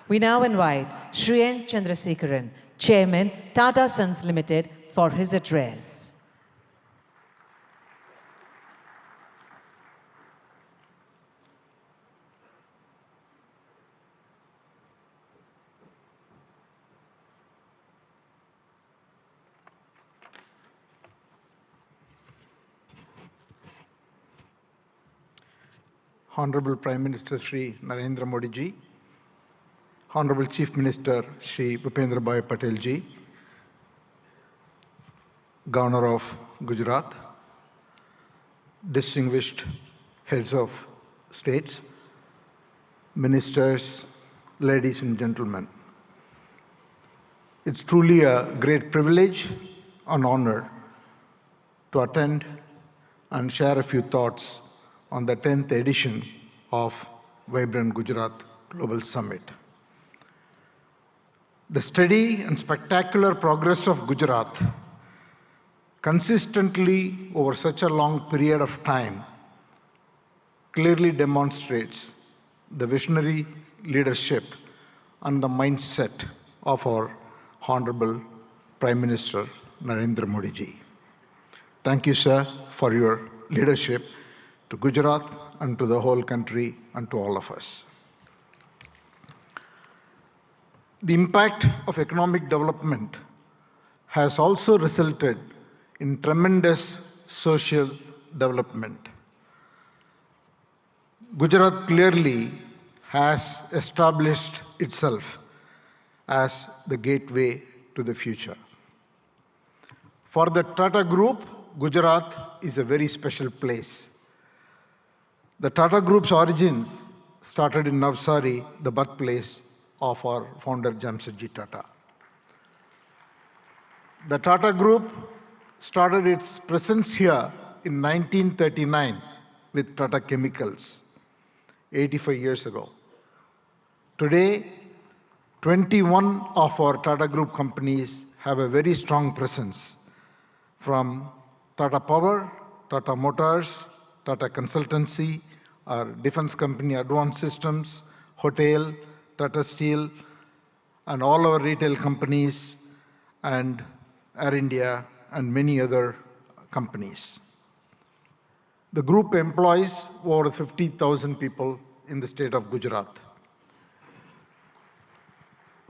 We now invite Shri N. Chandrasekharan, Chairman, Tata Sons Limited, for his address. Honorable Prime Minister Shri Narendra Modi ji, Honorable Chief Minister Shri Bhupendra Bhai Patel ji, Governor of Gujarat, distinguished heads of states, ministers, ladies and gentlemen. It's truly a great privilege and honor to attend and share a few thoughts on the 10th edition of Vibrant Gujarat Global Summit. The steady and spectacular progress of Gujarat consistently over such a long period of time clearly demonstrates the visionary leadership and the mindset of our Honorable Prime Minister Narendra Modi ji. Thank you, sir, for your leadership to Gujarat and to the whole country and to all of us. The impact of economic development has also resulted in tremendous social development. Gujarat clearly has established itself as the gateway to the future. For the Tata Group, Gujarat is a very special place. The Tata Group's origins started in Navsari, the birthplace of our founder Jamshedji Tata. The Tata Group started its presence here in 1939 with Tata Chemicals, 85 years ago. Today, 21 of our Tata Group companies have a very strong presence, from Tata Power, Tata Motors, Tata Consultancy, our defense company Advanced Systems, Hotel, Tata Steel, and all our retail companies, and Air India, and many other companies. The group employs over 50,000 people in the state of Gujarat.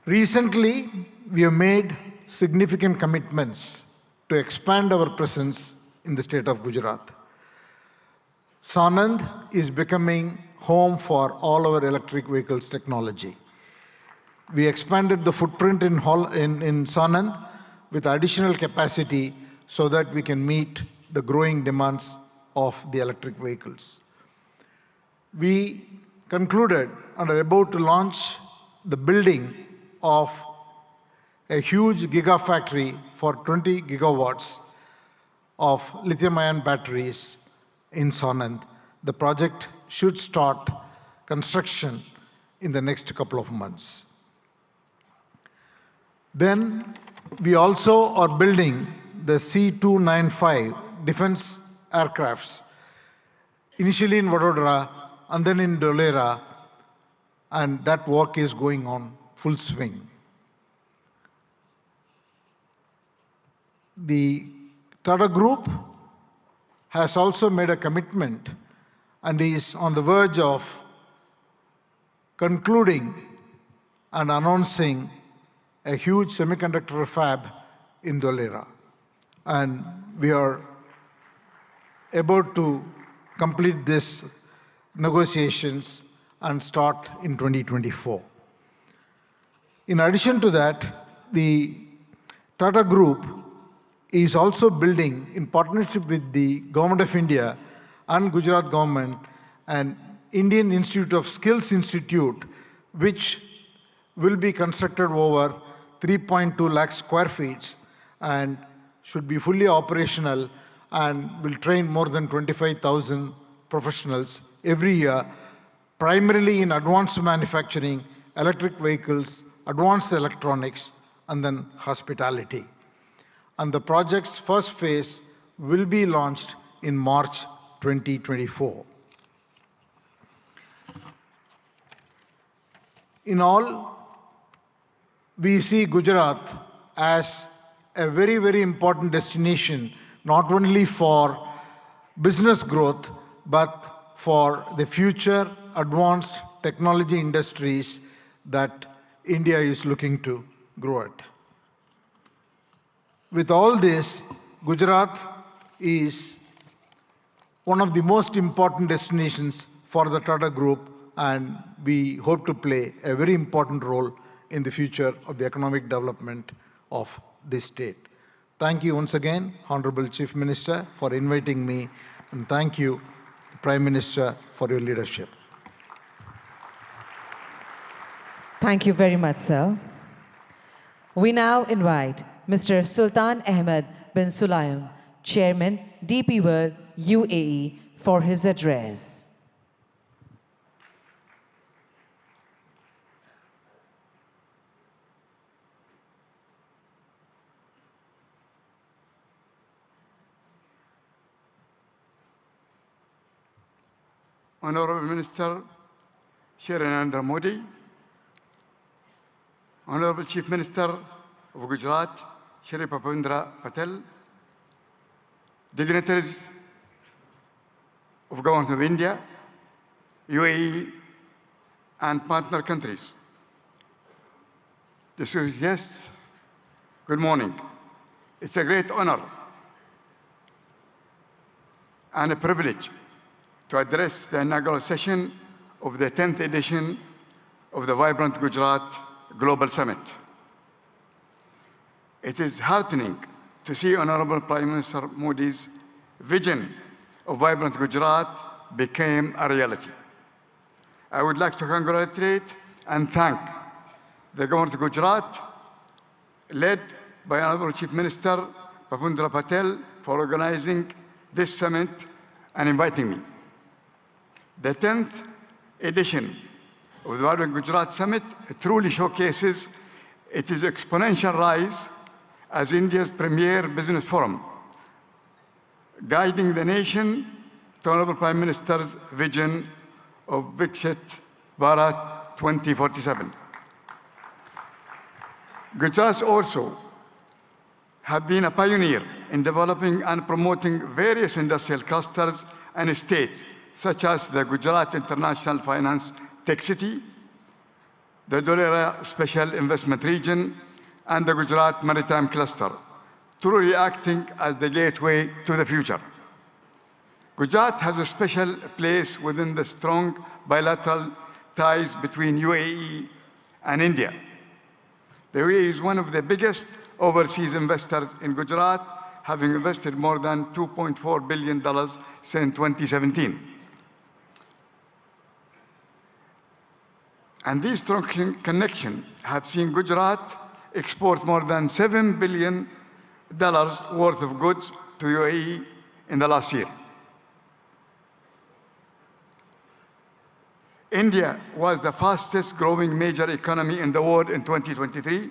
Recently, we have made significant commitments to expand our presence in the state of Gujarat. Sanand is becoming home for all our electric vehicles technology. We expanded the footprint in Sanand with additional capacity so that we can meet the growing demands of the electric vehicles. We concluded and are about to launch the building of a huge gigafactory for 20 gigawatts of lithium-ion batteries in Sanand. The project should start construction in the next couple of months. Then we also are building the C-295 defense aircrafts, initially in Vadodara and then in Dholera, and that work is going on full swing. The Tata Group has also made a commitment and is on the verge of concluding and announcing a huge semiconductor fab in Dholera. And we are about to complete these negotiations and start in 2024. In addition to that, the Tata Group is also building, in partnership with the Government of India and Gujarat government, an Indian Institute of Skills Institute, which will be constructed over 3.2 lakh square feet and should be fully operational and will train more than 25,000 professionals every year, primarily in advanced manufacturing, electric vehicles, advanced electronics, and then hospitality. And the project's first phase will be launched in March 2024. In all, we see Gujarat as a very, very important destination, not only for business growth, but for the future advanced technology industries that India is looking to grow at. With all this, Gujarat is one of the most important destinations for the Tata Group, and we hope to play a very important role in the future of the economic development of this state. Thank you once again, Honorable Chief Minister, for inviting me, and thank you, Prime Minister, for your leadership. Thank you very much, sir. We now invite Mr. Sultan Ahmed bin Sulayem, Chairman, DP World, UAE, for his address. Honorable Minister Shri Narendra Modi, Honorable Chief Minister of Gujarat, Shri Bhupendra Patel, dignitaries of Government of India, UAE, and partner countries. Distinguished guests, good morning. It's a great honor and a privilege to address the inaugural session of the 10th edition of the Vibrant Gujarat Global Summit. It is heartening to see Honorable Prime Minister Modi's vision of Vibrant Gujarat became a reality. I would like to congratulate and thank the Government of Gujarat, led by Honorable Chief Minister Bhupendra Patel, for organizing this summit and inviting me. The 10th edition of the Vibrant Gujarat Summit truly showcases its exponential rise as India's premier business forum, guiding the nation to Honorable Prime Minister's vision of Viksit Bharat 2047. Gujarat also have been a pioneer in developing and promoting various industrial clusters and states, such as the Gujarat International Finance Tech City, the Dholera Special Investment Region, and the Gujarat Maritime Cluster, truly acting as the gateway to the future. Gujarat has a special place within the strong bilateral ties between UAE and India. The UAE is one of the biggest overseas investors in Gujarat, having invested more than $2.4 billion since 2017. And these strong connections have seen Gujarat export more than $7 billion worth of goods to UAE in the last year. India was the fastest growing major economy in the world in 2023,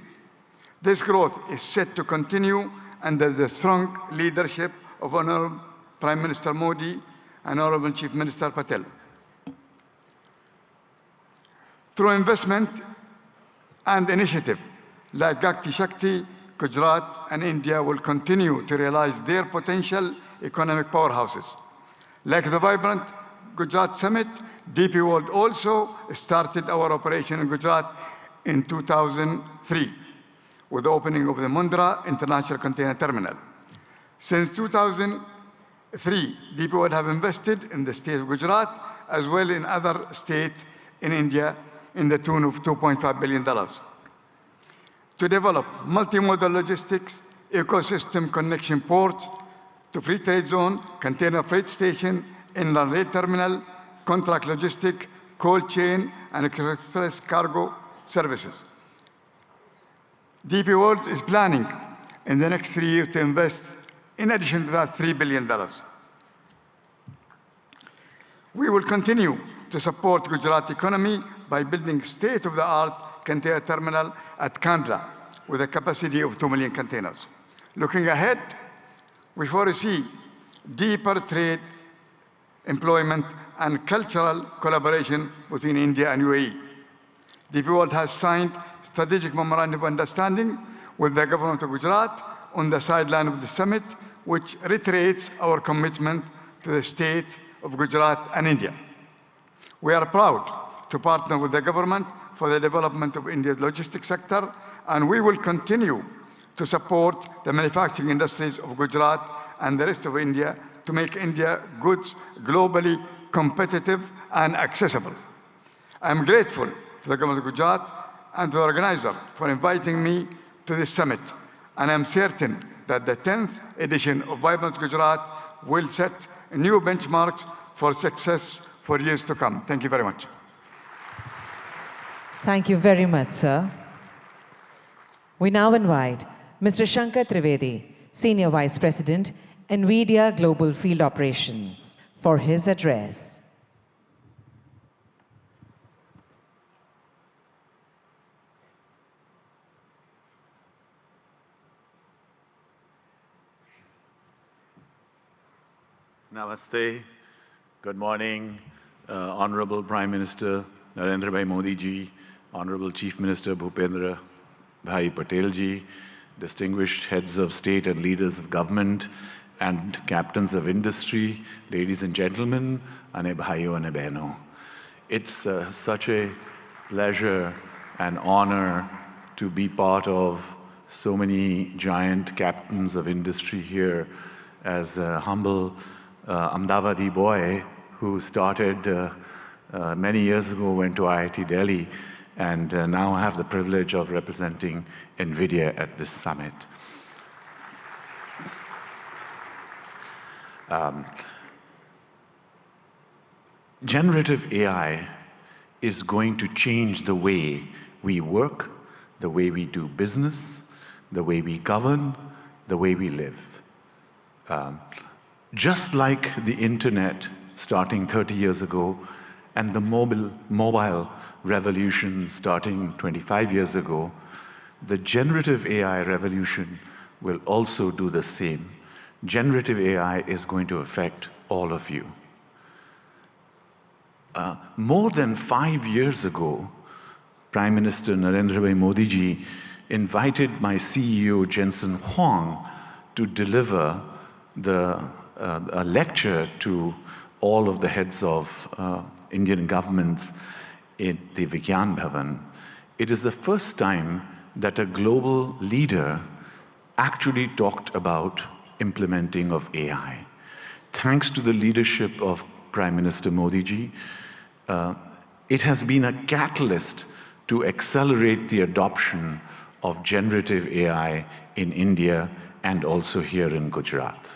This growth is set to continue under the strong leadership of Honorable Prime Minister Modi and Honorable Chief Minister Patel. Through investment and initiative like Gati Shakti, Gujarat and India will continue to realize their potential economic powerhouses. Like the vibrant Gujarat Summit, DP World also started our operation in Gujarat in 2003 with the opening of the Mundra International Container Terminal. Since 2003, DP World have invested in the state of Gujarat as well in other states in India in the tune of $2.5 billion. To develop multimodal logistics, ecosystem connection ports to free trade zone, container freight station, inland rail terminal, contract logistic, cold chain, and express cargo services. DP World is planning in the next 3 years to invest, in addition to that, $3 billion. We will continue to support Gujarat economy by building state-of-the-art container terminal at Kandla with a capacity of 2 million containers. Looking ahead, we foresee deeper trade, employment, and cultural collaboration between India and UAE. DP World has signed strategic memorandum of understanding with the government of Gujarat on the sideline of the summit, which reiterates our commitment to the state of Gujarat and India. We are proud to partner with the government for the development of India's logistics sector, and we will continue to support the manufacturing industries of Gujarat and the rest of India to make India goods globally competitive and accessible. I am grateful to the government of Gujarat and to the organizer for inviting me to this summit, and I am certain that the 10th edition of Vibrant Gujarat will set new benchmarks for success for years to come. Thank you very much. Thank you very much, sir. We now invite Mr. Shankar Trivedi, Senior Vice President, NVIDIA Global Field Operations, for his address. Namaste. Good morning, Honorable Prime Minister Narendra Bhai Modi ji, Honorable Chief Minister Bhupendra Bhai Patel ji, distinguished heads of state and leaders of government, and captains of industry, ladies and gentlemen, ane bhaiyo ane behno. It's such a pleasure and honor to be part of so many giant captains of industry here as a humble Ahmedabadi boy who started many years ago, went to IIT Delhi, and now I have the privilege of representing NVIDIA at this summit. Generative AI is going to change the way we work, the way we do business, the way we govern, the way we live. Just like the internet starting 30 years ago and the mobile revolution starting 25 years ago, the generative AI revolution will also do the same. Generative AI is going to affect all of you. More than 5 years ago, Prime Minister Narendra Bhai Modi ji invited my CEO Jensen Huang to deliver a lecture to all of the heads of Indian governments in the Vigyan Bhavan. It is the first time that a global leader actually talked about implementing of AI. Thanks to the leadership of Prime Minister Modi ji, it has been a catalyst to accelerate the adoption of generative AI in India and also here in Gujarat.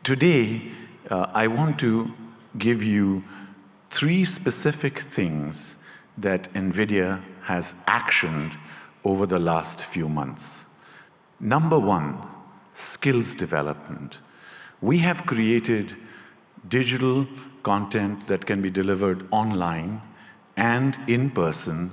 Today, I want to give you 3 specific things that NVIDIA has actioned over the last few months. Number 1, skills development. We have created digital content that can be delivered online and in person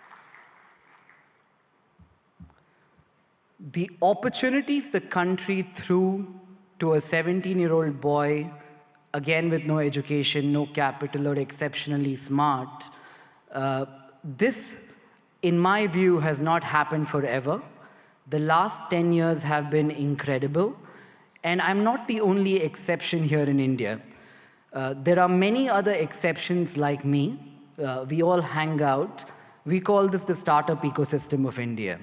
the opportunities the country threw to a 17-year-old boy, again with no education, no capital, or exceptionally smart, this, in my view, has not happened forever. The last 10 years have been incredible, and I'm not the only exception here in India. There are many other exceptions like me. We all hang out. We call this the startup ecosystem of India.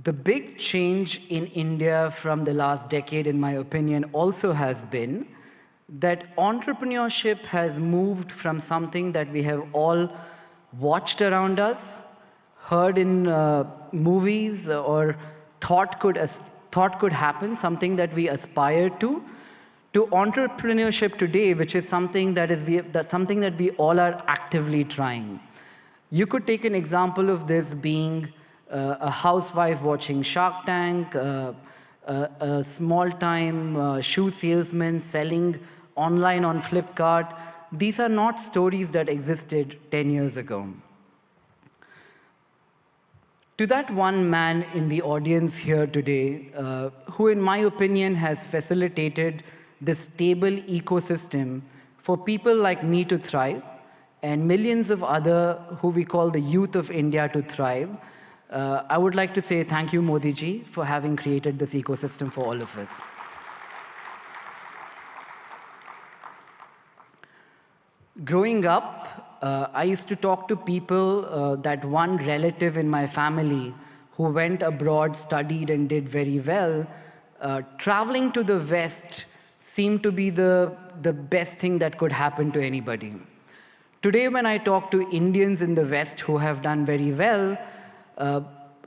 The big change in India from the last decade, in my opinion, also has been that entrepreneurship has moved from something that we have all watched around us, heard in movies, or thought could happen, something that we aspire to entrepreneurship today, which is something that we all are actively trying. You could take an example of this being a housewife watching Shark Tank, a small-time shoe salesman selling online on Flipkart. These are not stories that existed 10 years ago. To that one man in the audience here today, who in my opinion has facilitated this stable ecosystem for people like me to thrive, and millions of other who we call the youth of India to thrive, I would like to say thank you, Modi ji, for having created this ecosystem for all of us. Growing up, I used to talk to people, that one relative in my family who went abroad, studied, and did very well. Traveling to the West seemed to be the best thing that could happen to anybody. Today, when I talk to Indians in the West who have done very well,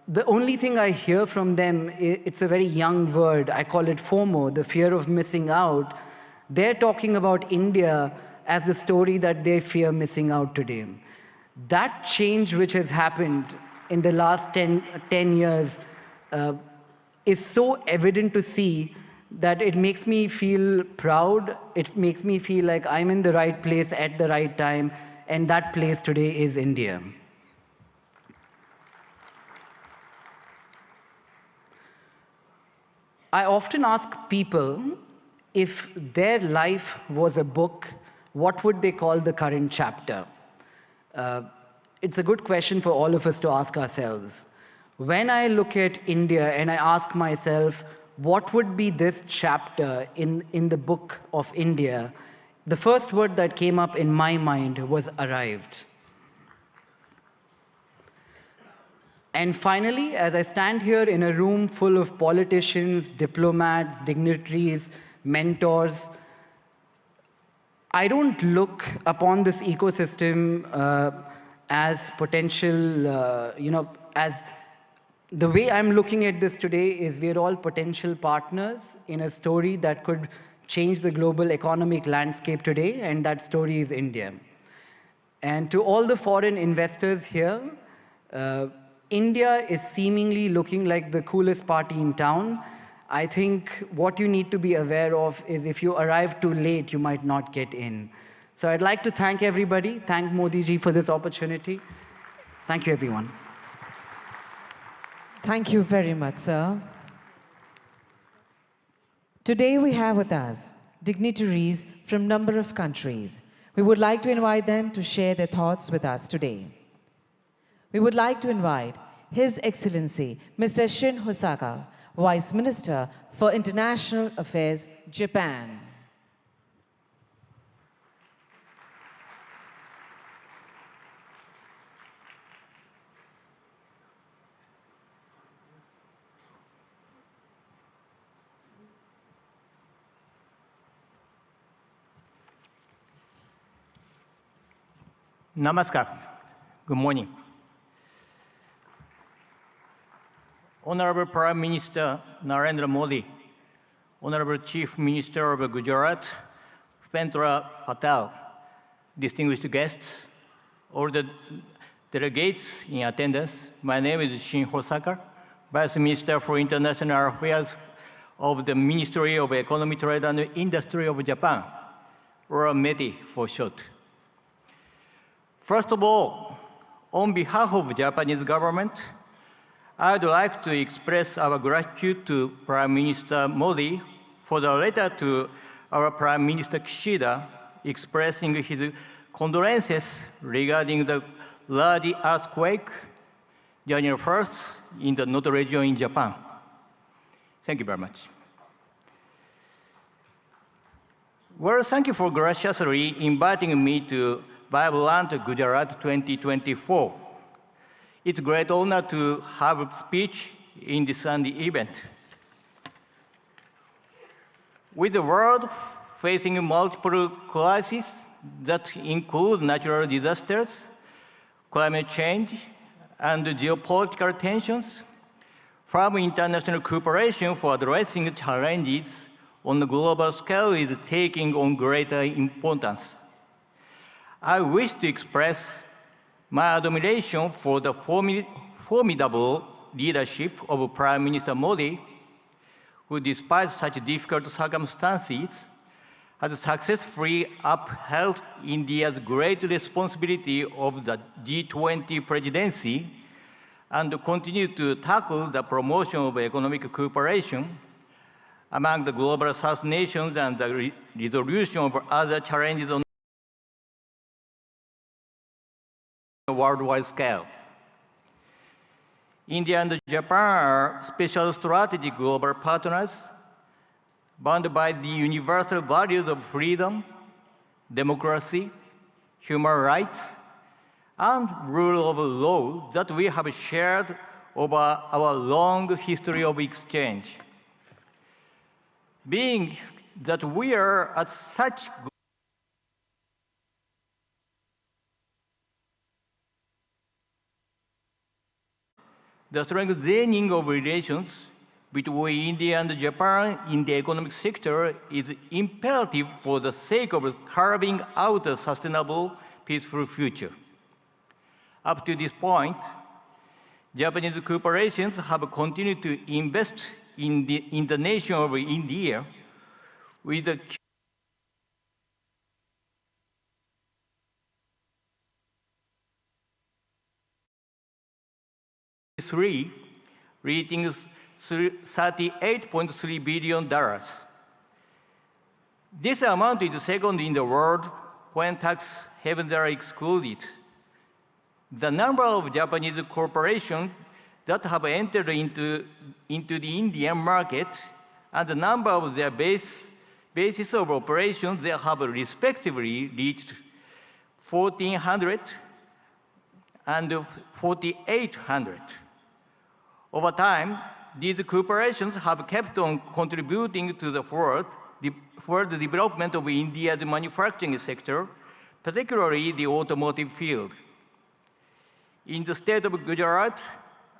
the only thing I hear from them, it's a very young word, I call it FOMO, the fear of missing out. They're talking about India as the story that they fear missing out today. That change which has happened in the last 10 years is so evident to see that it makes me feel proud. It makes me feel like I'm in the right place at the right time, and that place today is India. I often ask people if their life was a book, what would they call the current chapter? It's a good question for all of us to ask ourselves. When I look at India and I ask myself, what would be this chapter in the book of India? The first word that came up in my mind was arrived. And finally, as I stand here in a room full of politicians, diplomats, dignitaries, mentors, I don't look upon this ecosystem as potential, as the way I'm looking at this today is we're all potential partners in a story that could change the global economic landscape today, and that story is India. And to all the foreign investors here, India is seemingly looking like the coolest party in town. I think what you need to be aware of is if you arrive too late, you might not get in. So I'd like to thank everybody, thank Modi ji for this opportunity. Thank you, everyone. Thank you very much, sir. Today we have with us dignitaries from a number of countries. We would like to invite them to share their thoughts with us today. We would like to invite His Excellency, Mr. Shin Hosaka, Vice Minister for International Affairs, Japan. Namaskar. Good morning. Honorable Prime Minister Narendra Modi, Honorable Chief Minister of Gujarat, Bhupendra Patel, distinguished guests, all the delegates in attendance, my name is Shin Hosaka, Vice Minister for International Affairs of the Ministry of Economy, Trade and Industry of Japan, or METI for short. First of all, on behalf of the Japanese government, I'd like to express our gratitude to Prime Minister Modi for the letter to our Prime Minister Kishida expressing his condolences regarding the large earthquake January 1st in the Noto region in Japan. Thank you very much. Well, thank you for graciously inviting me to Vibrant Gujarat 2024. It's a great honor to have a speech in this Sunday event. With the world facing multiple crises that include natural disasters, climate change, and geopolitical tensions, from international cooperation for addressing challenges on the global scale is taking on greater importance. I wish to express my admiration for the formidable leadership of Prime Minister Modi, who, despite such difficult circumstances, has successfully upheld India's great responsibility of the G20 presidency and continues to tackle the promotion of economic cooperation among the global South nations and the resolution of other challenges on a worldwide scale. India and Japan are special strategic global partners bound by the universal values of freedom, democracy, human rights, and rule of law that we have shared over our long history of exchange. Being that we are at such the strengthening of relations between India and Japan in the economic sector is imperative for the sake of carving out a sustainable, peaceful future. Up to this point, Japanese corporations have continued to invest in the nation of India with a reaching $38.3 billion. This amount is second in the world when tax havens are excluded. The number of Japanese corporations that have entered into the Indian market and the number of their bases of operations they have respectively reached 1,400 and 4,800. Over time, these corporations have kept on contributing to the further development of India's manufacturing sector, particularly the automotive field. In the state of Gujarat,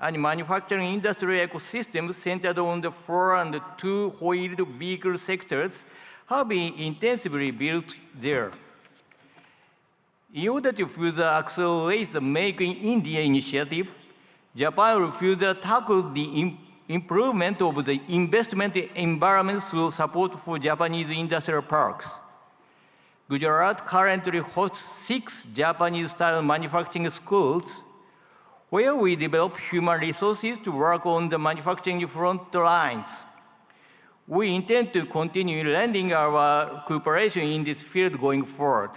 a manufacturing industry ecosystem centered on the 4- and 2-wheeled vehicle sectors have been intensively built there. In order to further accelerate the Make in India initiative, Japan will further tackle the improvement of the investment environment through support for Japanese industrial parks. Gujarat currently hosts 6 Japanese-style manufacturing schools where we develop human resources to work on the manufacturing front lines. We intend to continue lending our cooperation in this field going forward.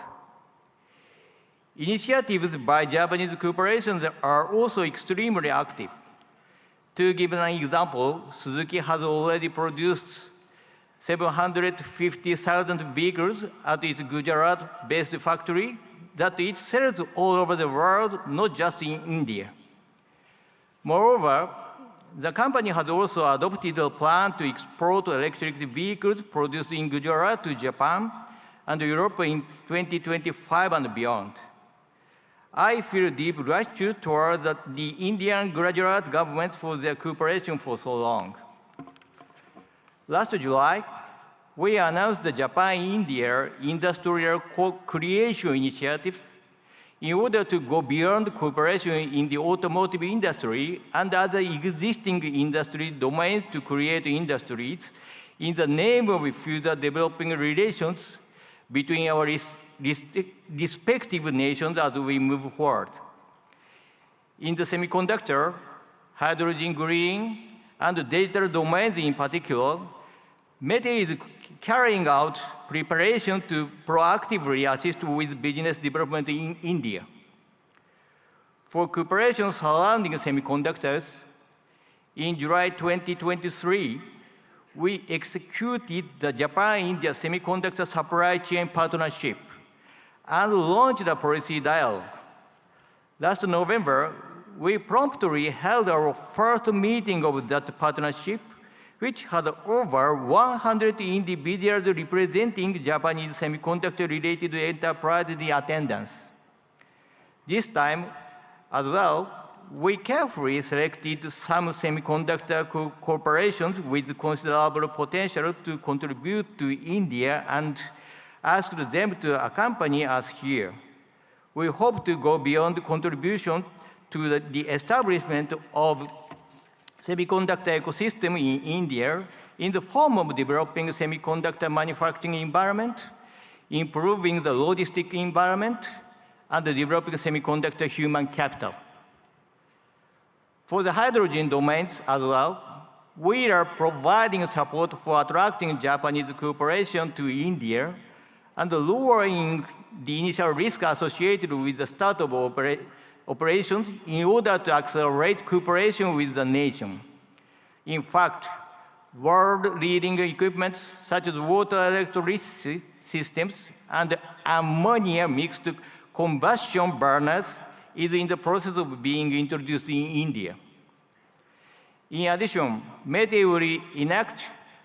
Initiatives by Japanese corporations are also extremely active. To give an example, Suzuki has already produced 750,000 vehicles at its Gujarat-based factory that it sells all over the world, not just in India. Moreover, the company has also adopted a plan to export electric vehicles produced in Gujarat to Japan and Europe in 2025 and beyond. I feel deep gratitude toward the Indian Gujarat governments for their cooperation for so long. Last July, we announced the Japan-India Industrial Co-Creation Initiatives in order to go beyond cooperation in the automotive industry and other existing industry domains to create industries in the name of further developing relations between our respective nations as we move forward. In the semiconductor, hydrogen green, and digital domains in particular, METE is carrying out preparation to proactively assist with business development in India. For cooperation surrounding semiconductors, in July 2023, we executed the Japan-India Semiconductor Supply Chain Partnership and launched a policy dialogue. Last November, we promptly held our first meeting of that partnership, which had over 100 individuals representing Japanese semiconductor-related enterprises in attendance. This time, as well, we carefully selected some semiconductor corporations with considerable potential to contribute to India and asked them to accompany us here. We hope to go beyond contribution to the establishment of semiconductor ecosystem in India in the form of developing semiconductor manufacturing environment, improving the logistic environment, and developing semiconductor human capital. For the hydrogen domains as well, we are providing support for attracting Japanese cooperation to India and lowering the initial risk associated with the start of operations in order to accelerate cooperation with the nation. In fact, world-leading equipment such as water electricity systems and ammonia mixed combustion burners is in the process of being introduced in India. In addition, METE will enact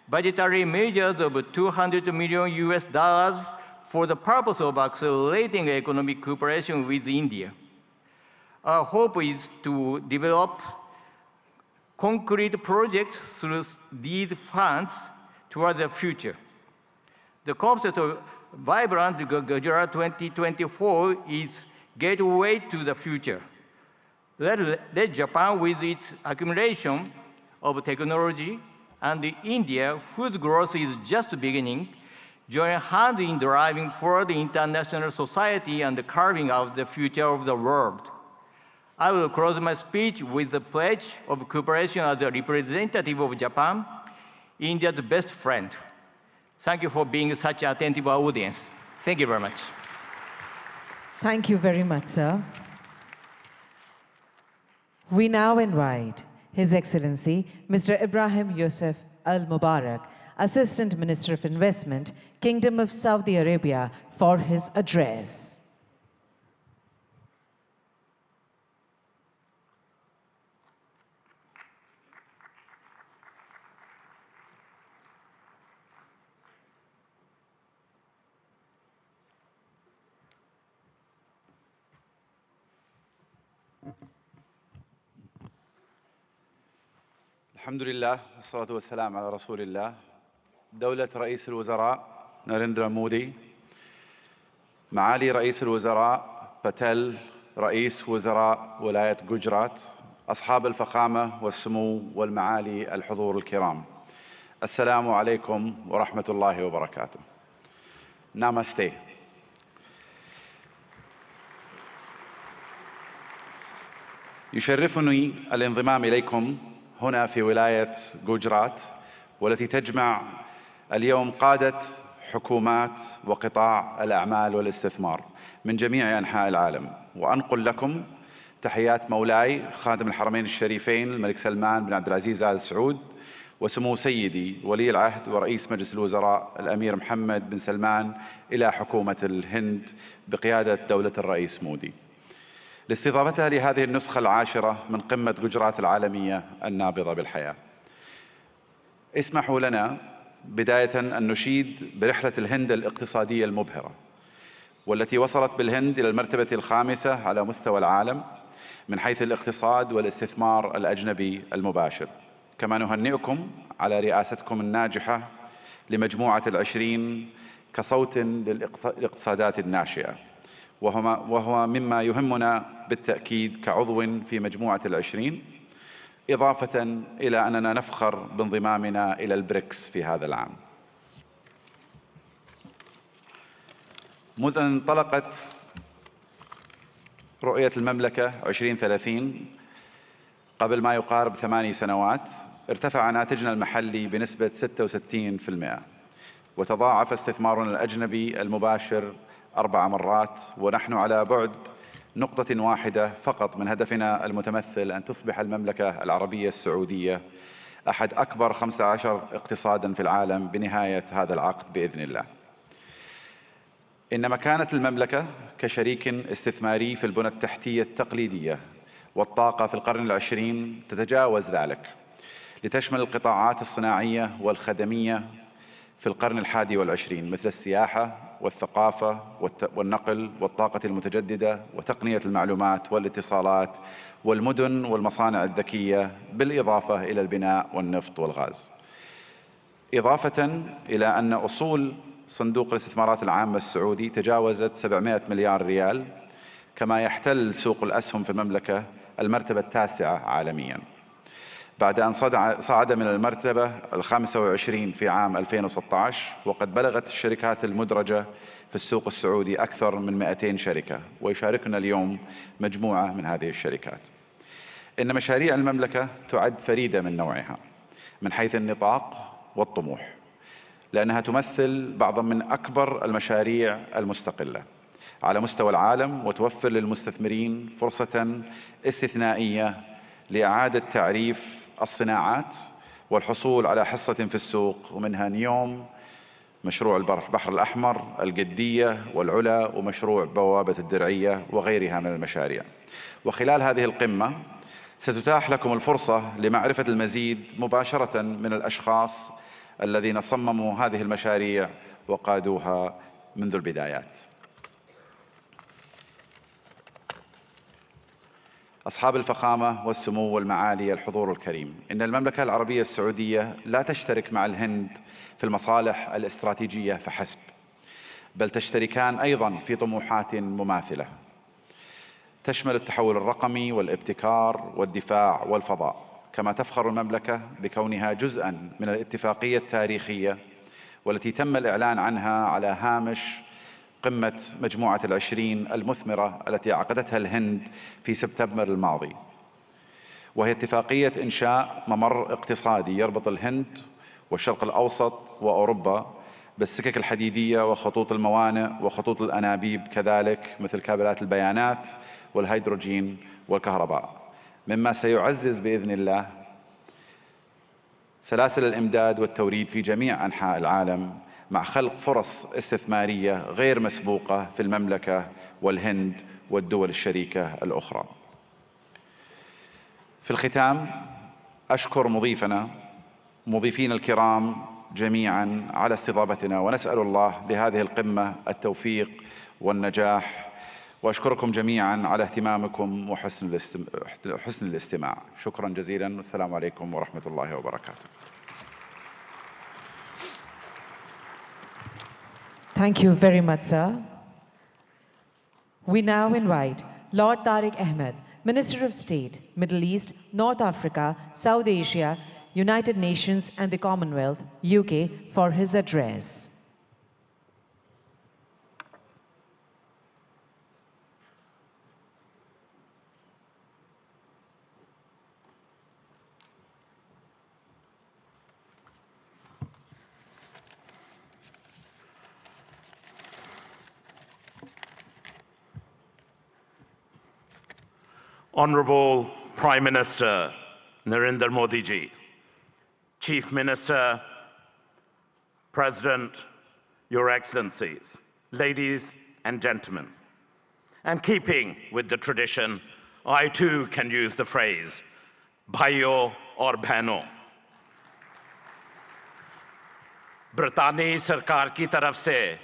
budgetary measures of $200 million for the purpose of accelerating economic cooperation with India. Our hope is to develop concrete projects through these funds towards the future. The concept of Vibrant Gujarat 2024 is gateway to the future. Let Japan, with its accumulation of technology, and India, whose growth is just beginning, join hands in driving forward international society and carving out the future of the world. I will close my speech with the pledge of cooperation as a representative of Japan, India's best friend. Thank you for being such an attentive audience. Thank you very much. Thank you very much, sir. We now invite His Excellency Mr. Ibrahim Yusuf Al Mubarak, Assistant Minister of Investment, Kingdom of Saudi Arabia, for his address. الحمد لله والصلاة والسلام على رسول الله. دولة رئيس الوزراء ناريندرا مودي، معالي رئيس الوزراء باتيل رئيس وزراء ولاية جوجرات، أصحاب الفخامة والسمو والمعالي الحضور الكرام، السلام عليكم ورحمة الله وبركاته. نامستي. يشرفني الانضمام إليكم هنا في ولاية جوجرات، والتي تجمع اليوم قادة حكومات وقطاع الأعمال والاستثمار من جميع أنحاء العالم، وأنقل لكم تحيات مولاي خادم الحرمين الشريفين الملك سلمان بن عبد العزيز آل سعود، وسمو سيدي ولي العهد ورئيس مجلس الوزراء الأمير محمد بن سلمان إلى حكومة الهند بقيادة دولة الرئيس مودي، لاستضافتها لهذه النسخة العاشرة من قمة جوجرات العالمية النابضة بالحياة. اسمحوا لنا بداية أن نشيد برحلة الهند الاقتصادية المبهرة، والتي وصلت بالهند إلى المرتبة الخامسة على مستوى العالم من حيث الاقتصاد والاستثمار الأجنبي المباشر. كما نهنئكم على رئاستكم الناجحة لمجموعة ال20 كصوت للاقتصادات الناشئة، وهو مما يهمنا بالتأكيد كعضو في مجموعة ال20، إضافة إلى أننا نفخر بانضمامنا إلى البريكس في هذا العام. منذ أن انطلقت رؤية المملكة 2030 قبل ما يقارب 8 سنوات ارتفع ناتجنا المحلي بنسبة 66%، وتضاعف استثمارنا الأجنبي المباشر 4 مرات، ونحن على بعد نقطة واحدة فقط من هدفنا المتمثل أن تصبح المملكة العربية السعودية أحد أكبر 15 اقتصاداً في العالم بنهاية هذا العقد بإذن الله. إن مكانة المملكة كشريك استثماري في البنى التحتية التقليدية والطاقة في القرن العشرين تتجاوز ذلك، لتشمل القطاعات الصناعية والخدمية في القرن الحادي والعشرين، مثل السياحة والثقافة والنقل والطاقة المتجددة وتقنية المعلومات والاتصالات والمدن والمصانع الذكية، بالإضافة إلى البناء والنفط والغاز. إضافة إلى أن أصول صندوق الاستثمارات العامة السعودي تجاوزت 700 مليار ريال، كما يحتل سوق الأسهم في المملكة المرتبة التاسعة عالمياً، بعد أن صعد من المرتبة 25 في عام 2016، وقد بلغت الشركات المدرجة في السوق السعودي أكثر من 200 شركة، ويشاركنا اليوم مجموعة من هذه الشركات. إن مشاريع المملكة تعد فريدة من نوعها من حيث النطاق والطموح، لأنها تمثل بعضا من أكبر المشاريع المستقلة على مستوى العالم، وتوفر للمستثمرين فرصة استثنائية لإعادة تعريف الصناعات والحصول على حصة في السوق، ومنها نيوم، مشروع البحر الأحمر، القدية والعلا، ومشروع بوابة الدرعية وغيرها من المشاريع. وخلال هذه القمة ستتاح لكم الفرصة لمعرفة المزيد مباشرة من الأشخاص الذين صمموا هذه المشاريع وقادوها منذ البدايات. أصحاب الفخامة والسمو والمعالي الحضور الكريم، إن المملكة العربية السعودية لا تشترك مع الهند في المصالح الاستراتيجية فحسب، بل تشتركان أيضاً في طموحات مماثلة تشمل التحول الرقمي والابتكار والدفاع والفضاء. كما تفخر المملكة بكونها جزءاً من الاتفاقية التاريخية والتي تم الإعلان عنها على هامش قمة مجموعة العشرين المثمرة التي عقدتها الهند في سبتمبر الماضي، وهي اتفاقية إنشاء ممر اقتصادي يربط الهند والشرق الأوسط وأوروبا بالسكك الحديدية وخطوط الموانئ وخطوط الأنابيب، كذلك مثل كابلات البيانات والهيدروجين والكهرباء، مما سيعزز بإذن الله سلاسل الإمداد والتوريد في جميع أنحاء العالم، مع خلق فرص استثمارية غير مسبوقة في المملكة والهند والدول الشريكة الأخرى. في الختام أشكر مضيفين الكرام جميعا على استضافتنا، ونسأل الله لهذه القمة التوفيق والنجاح، وأشكركم جميعا على اهتمامكم وحسن الاستماع. شكرا جزيلا، والسلام عليكم ورحمة الله وبركاته. Thank you very much, sir. We now invite Lord Tariq Ahmed, Minister of State, Middle East, North Africa, South Asia, United Nations and the Commonwealth, UK, for his address. Honorable Prime Minister Narendra Modi ji, Chief Minister, President, Your Excellencies, ladies and gentlemen, and keeping with the tradition, I too can use the phrase, bhaiyo aur behno. ब्रितानी सरकार की तरफ से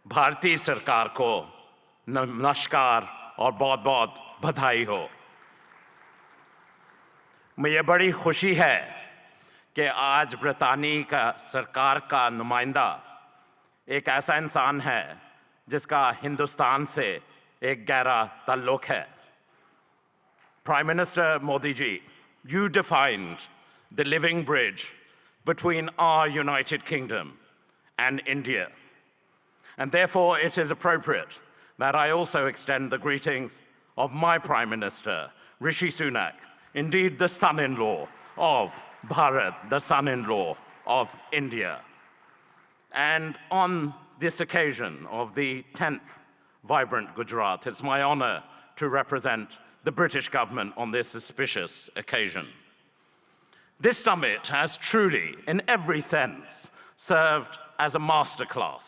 भारतीय सरकार को नमस्कार और बहुत बहुत बधाई हो। मुझे बड़ी खुशी है कि आज ब्रितानी का सरकार का नुमाइंदा एक ऐसा इंसान है जिसका हिंदुस्तान से एक गहरा ताल्लुक है। Prime Minister Modi ji, you defined the living bridge between our United Kingdom and India. And therefore, it is appropriate that I also extend the greetings of my Prime Minister, Rishi Sunak, indeed the son-in-law of Bharat, the son-in-law of India. And on this occasion of the 10th Vibrant Gujarat, it's my honor to represent the British government on this auspicious occasion. This summit has truly, in every sense, served as a masterclass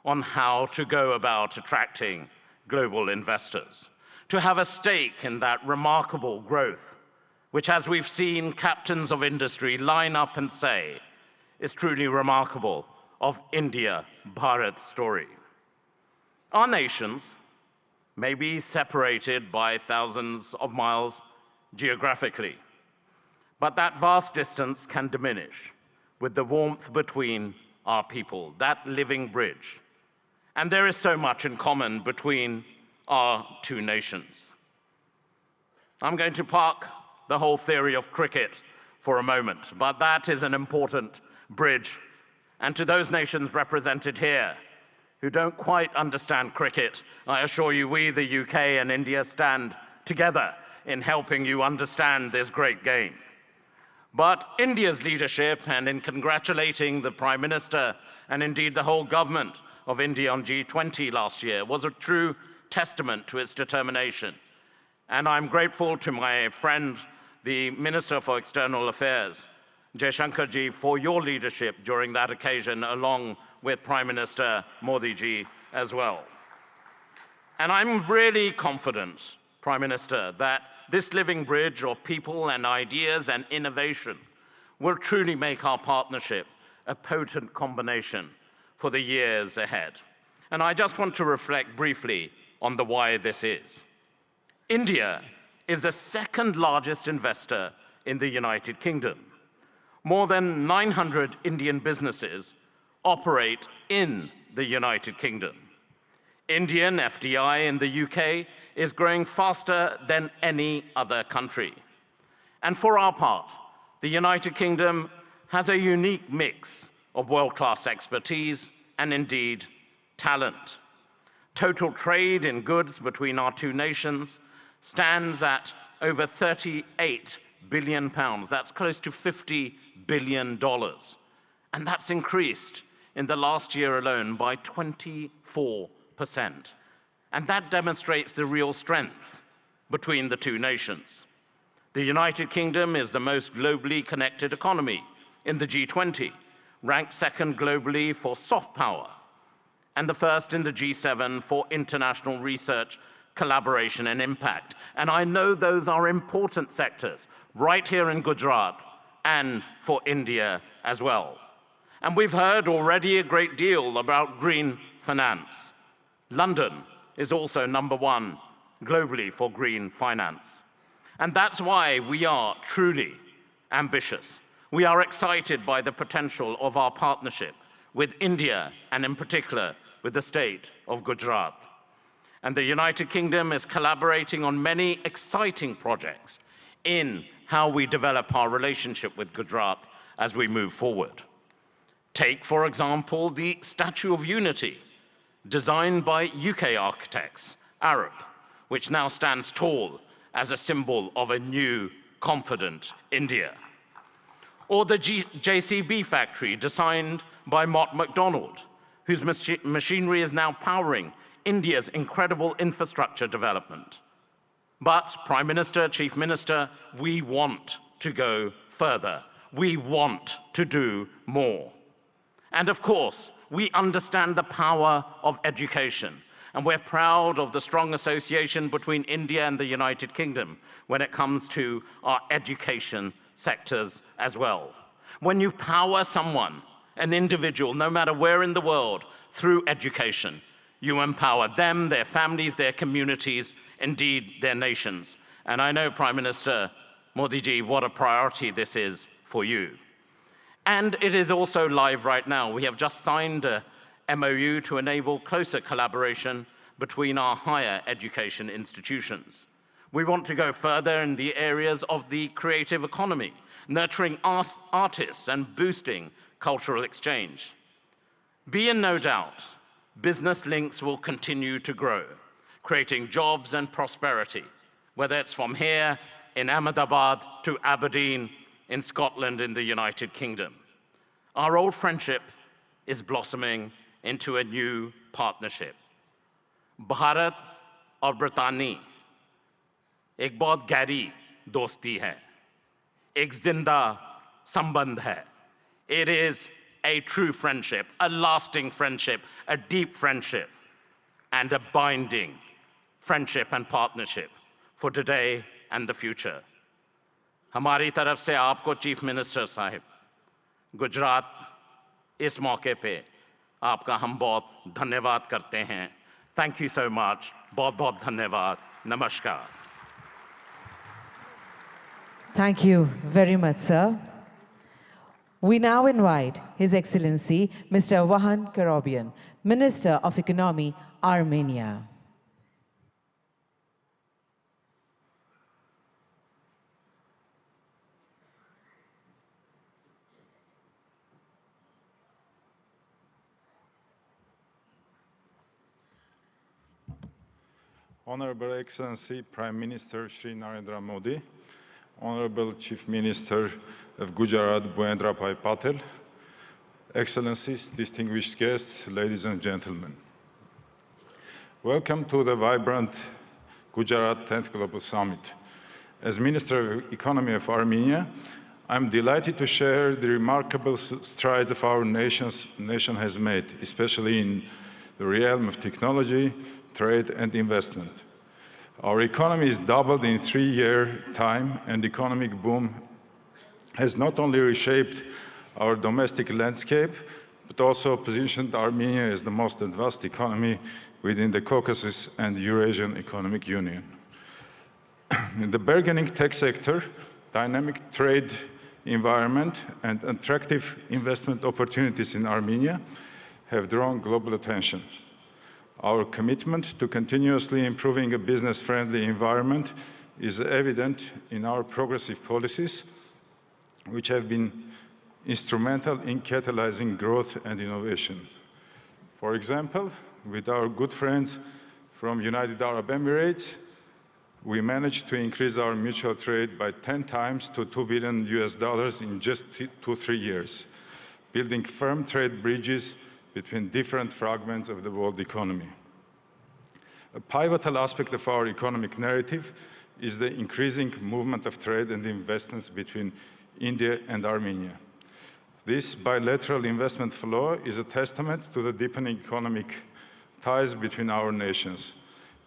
on how to go about attracting global investors, to have a stake in that remarkable growth, which, as we've seen captains of industry line up and say, is truly remarkable of India-Bharat's story. Our nations may be separated by thousands of miles geographically, but that vast distance can diminish with the warmth between our people, that living bridge. And there is so much in common between our two nations. I'm going to park the whole theory of cricket for a moment, but that is an important bridge. And to those nations represented here who don't quite understand cricket, I assure you we, the UK and India, stand together in helping you understand this great game. But India's leadership, and in congratulating the Prime Minister and indeed the whole government of India on G20 last year, was a true testament to its determination. And I'm grateful to my friend, the Minister for External Affairs, Jaishankarji, for your leadership during that occasion, along with Prime Minister Modi ji as well. And I'm really confident, Prime Minister, that this living bridge of people and ideas and innovation will truly make our partnership a potent combination for the years ahead. And I just want to reflect briefly on the why this is. India is the second largest investor in the United Kingdom. More than 900 Indian businesses operate in the United Kingdom. Indian FDI in the UK is growing faster than any other country. And for our part, the United Kingdom has a unique mix of world-class expertise and indeed talent. Total trade in goods between our two nations stands at over £38 billion. That's close to $50 billion. And that's increased in the last year alone by 24%. And that demonstrates the real strength between the two nations. The United Kingdom is the most globally connected economy in the G20, ranked second globally for soft power, and the first in the G7 for international research, collaboration, and impact. And I know those are important sectors right here in Gujarat and for India as well. And we've heard already a great deal about green finance. London is also #1 globally for green finance. And that's why we are truly ambitious. We are excited by the potential of our partnership with India and in particular with the state of Gujarat. And the United Kingdom is collaborating on many exciting projects in how we develop our relationship with Gujarat as we move forward. Take, for example, the Statue of Unity, designed by UK architects, Arab, which now stands tall as a symbol of a new, confident India. Or the JCB factory, designed by Mott MacDonald, whose machinery is now powering India's incredible infrastructure development. But, Prime Minister, Chief Minister, we want to go further. We want to do more. And of course, we understand the power of education, and we're proud of the strong association between India and the United Kingdom when it comes to our education sectors as well. When you power someone, an individual, no matter where in the world, through education, you empower them, their families, their communities, indeed their nations. And I know, Prime Minister Modi ji, what a priority this is for you. And it is also live right now. We have just signed a MOU to enable closer collaboration between our higher education institutions. We want to go further in the areas of the creative economy, nurturing artists and boosting cultural exchange. Be in no doubt, business links will continue to grow, creating jobs and prosperity, whether it's from here in Ahmedabad to Aberdeen in Scotland in the United Kingdom. Our old friendship is blossoming into a new partnership. Bharat और ब्रितानी एक बहुत गहरी दोस्ती है, एक जिंदा संबंध है. It is a true friendship, a lasting friendship, a deep friendship, and a binding friendship and partnership for today and the future. हमारी तरफ से आपको चीफ मिनिस्टर साहिब, गुजरात इस मौके पे आपका हम बहुत धन्यवाद करते हैं. Thank you so much. बहुत बहुत धन्यवाद. नमस्कार. Thank you very much, sir. We now invite His Excellency Mr. Vahan Karobian, Minister of Economy, Armenia. Honorable Excellency Prime Minister Shri Narendra Modi, Honorable Chief Minister of Gujarat Bhuendra Bhai Patel, Excellencies, distinguished guests, ladies and gentlemen. Welcome to the vibrant Gujarat 10th Global Summit. As Minister of Economy of Armenia, I'm delighted to share the remarkable strides of our nation has made, especially in the realm of technology, trade and investment. Our economy is doubled in 3-year time, and economic boom has not only reshaped our domestic landscape, but also positioned Armenia as the most advanced economy within the Caucasus and Eurasian Economic Union. In the burgeoning tech sector, dynamic trade environment and attractive investment opportunities in Armenia have drawn global attention. Our commitment to continuously improving a business-friendly environment is evident in our progressive policies, which have been instrumental in catalyzing growth and innovation. For example, with our good friends from United Arab Emirates, we managed to increase our mutual trade by 10 times to $2 billion in just 2-3 years, building firm trade bridges between different fragments of the world economy. A pivotal aspect of our economic narrative is the increasing movement of trade and investments between India and Armenia. This bilateral investment flow is a testament to the deepening economic ties between our nations.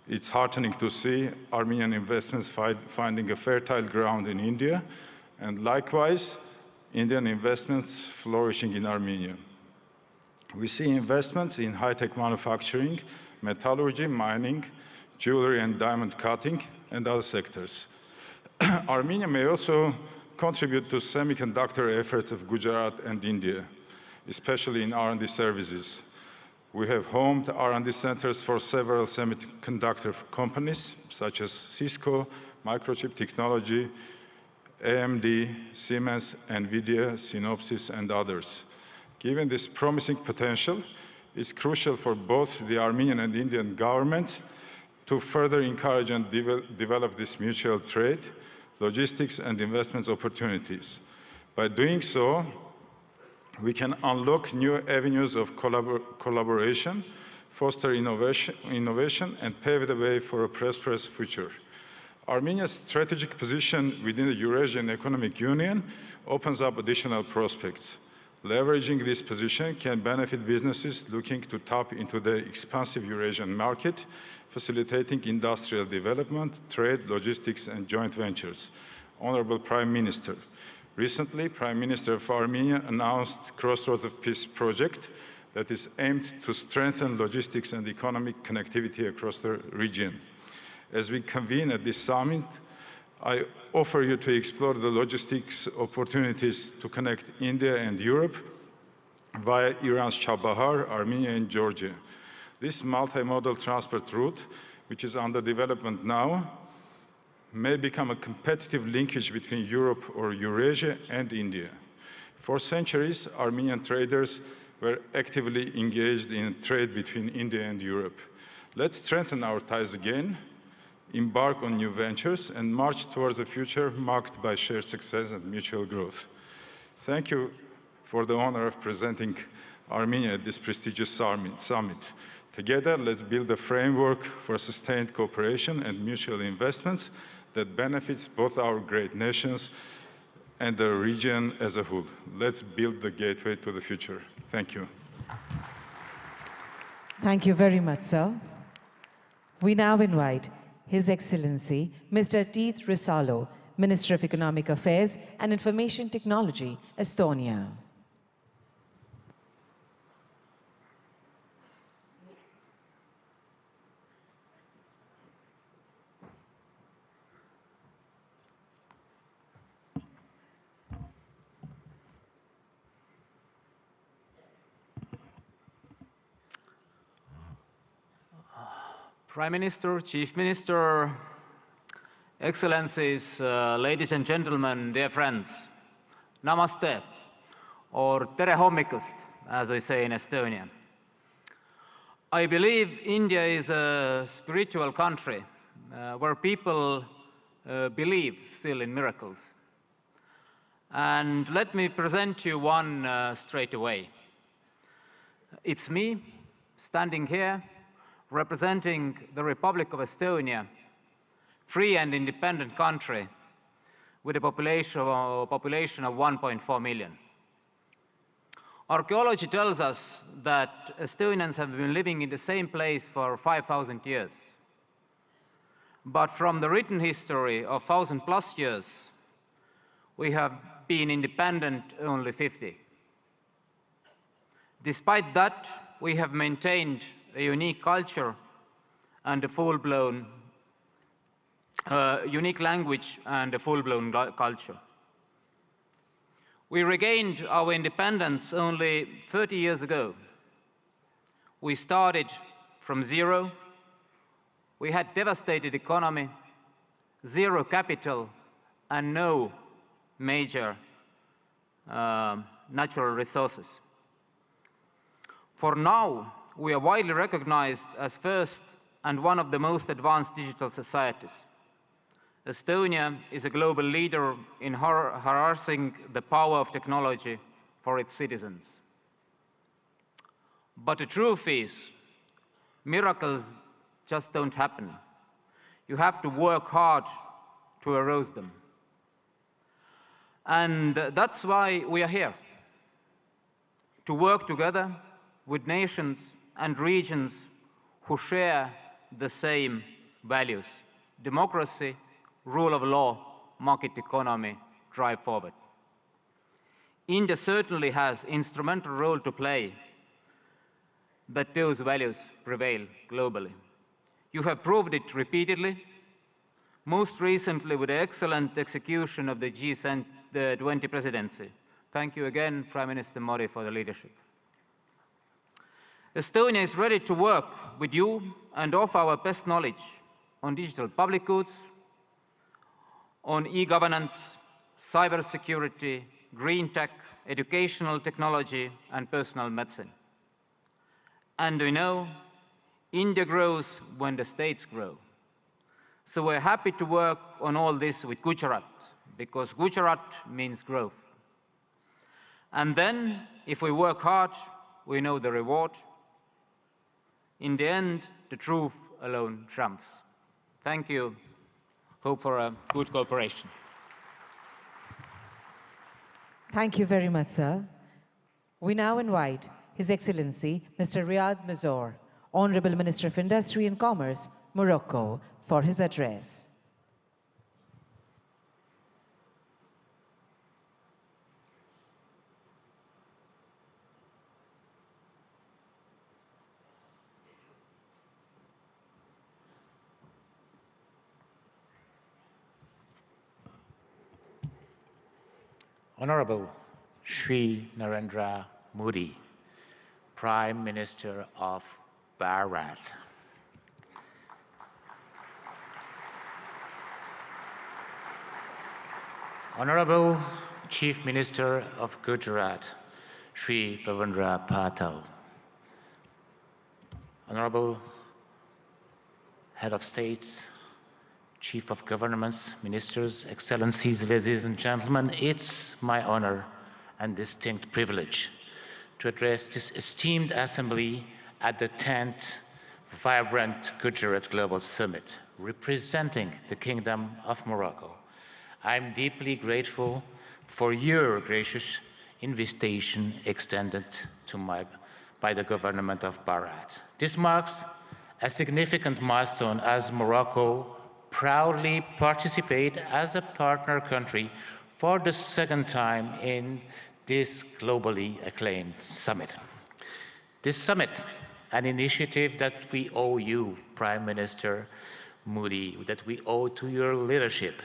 It's heartening to see Armenian investments finding a fertile ground in India, and likewise, Indian investments flourishing in Armenia. We see investments in high-tech manufacturing, metallurgy, mining, jewelry and diamond cutting, and other sectors. Armenia may also contribute to semiconductor efforts of Gujarat and India, especially in R&D services. We have homed R&D centers for several semiconductor companies, such as Cisco, Microchip Technology, AMD, Siemens, NVIDIA, Synopsys, and others. Given this promising potential, it's crucial for both the Armenian and Indian governments to further encourage and develop this mutual trade, logistics, and investment opportunities. By doing so, we can unlock new avenues of collaboration, foster innovation, and pave the way for a prosperous future. Armenia's strategic position within the Eurasian Economic Union opens up additional prospects. Leveraging this position can benefit businesses looking to tap into the expansive Eurasian market, facilitating industrial development, trade, logistics, and joint ventures. Honorable Prime Minister, recently, Prime Minister of Armenia announced Crossroads of Peace project that is aimed to strengthen logistics and economic connectivity across the region. As we convene at this summit, I offer you to explore the logistics opportunities to connect India and Europe via Iran's Chabahar, Armenia, and Georgia. This multimodal transport route, which is under development now, may become a competitive linkage between Europe or Eurasia and India. For centuries, Armenian traders were actively engaged in trade between India and Europe. Let's strengthen our ties again, embark on new ventures, and march towards a future marked by shared success and mutual growth. Thank you for the honor of presenting Armenia at this prestigious summit. Together, let's build a framework for sustained cooperation and mutual investments that benefits both our great nations and the region as a whole. Let's build the gateway to the future. Thank you. Thank you very much, sir. We now invite His Excellency Mr. Teeth Risalo, Minister of Economic Affairs and Information Technology, Estonia. Prime Minister, Chief Minister, Excellencies, ladies and gentlemen, dear friends, namaste, or tere hommikust, as we say in Estonia. I believe India is a spiritual country where people believe still in miracles. And let me present you one straight away. It's me standing here representing the Republic of Estonia, free and independent country with a population of 1.4 million. Archaeology tells us that Estonians have been living in the same place for 5,000 years. But from the written history of 1,000+ years, we have been independent only 50. Despite that, we have maintained a unique culture and a full-blown, unique language and a full-blown culture. We regained our independence only 30 years ago. We started from zero. We had devastated economy, zero capital, and no major natural resources. For now, we are widely recognized as first and one of the most advanced digital societies. Estonia is a global leader in harnessing the power of technology for its citizens. But the truth is, miracles just don't happen. You have to work hard to arouse them. And that's why we are here, to work together with nations and regions who share the same values: democracy, rule of law, market economy, drive forward. India certainly has an instrumental role to play that those values prevail globally. You have proved it repeatedly, most recently with the excellent execution of the G20 presidency. Thank you again, Prime Minister Modi, for the leadership. Estonia is ready to work with you and offer our best knowledge on digital public goods, on e-governance, cybersecurity, green tech, educational technology, and personal medicine. And we know India grows when the states grow. So we're happy to work on all this with Gujarat, because Gujarat means growth. And then, if we work hard, we know the reward. In the end, the truth alone trumps. Thank you. Hope for a good cooperation. Thank you very much, sir. We now invite His Excellency Mr. Riyad Mazzour, Honorable Minister of Industry and Commerce, Morocco, for his address. Honorable Shri Narendra Modi, Prime Minister of Gujarat. Honorable Chief Minister of Gujarat, Shri Pravendra Patel, Honorable Head of States, Chief of Governments, Ministers, Excellencies, ladies and gentlemen, it's my honor and distinct privilege to address this esteemed assembly at the 10th Vibrant Gujarat Global Summit, representing the Kingdom of Morocco. I'm deeply grateful for your gracious invitation extended to by the government of Bharat. This marks a significant milestone as Morocco proudly participates as a partner country for the second time in this globally acclaimed summit. This summit, an initiative that we owe you, Prime Minister Modi, that we owe to your leadership,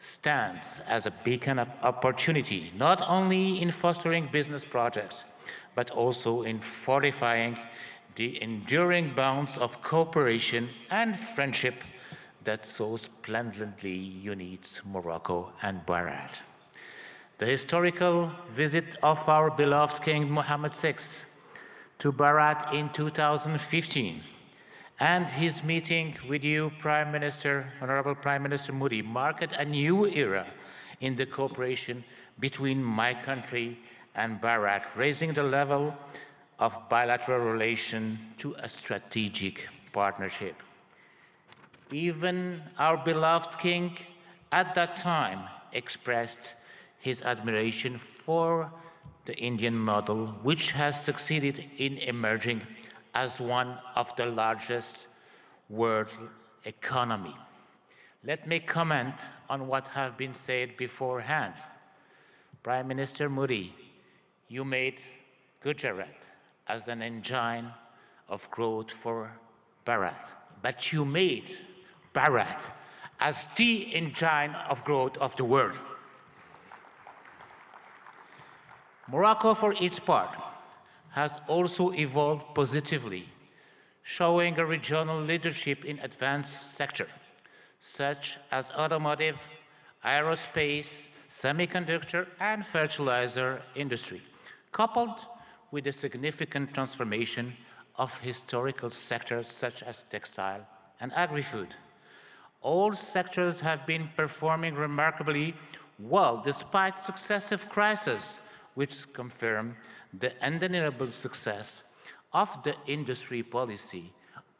stands as a beacon of opportunity, not only in fostering business projects, but also in fortifying the enduring bonds of cooperation and friendship that so splendidly unites Morocco and Bharat. The historical visit of our beloved King Mohammed VI to Bharat in 2015 and his meeting with you, Prime Minister, Honorable Prime Minister Modi, marked a new era in the cooperation between my country and Bharat, raising the level of bilateral relation to a strategic partnership. Even our beloved king at that time expressed his admiration for the Indian model, which has succeeded in emerging as one of the largest world economy. Let me comment on what has been said beforehand. Prime Minister Modi, you made Gujarat as an engine of growth for Bharat, but you made Bharat as the engine of growth of the world. Morocco, for its part, has also evolved positively, showing a regional leadership in advanced sectors, such as automotive, aerospace, semiconductor, and fertilizer industry, coupled with a significant transformation of historical sectors such as textile and agri-food. All sectors have been performing remarkably well despite successive crises, which confirm the undeniable success of the industry policy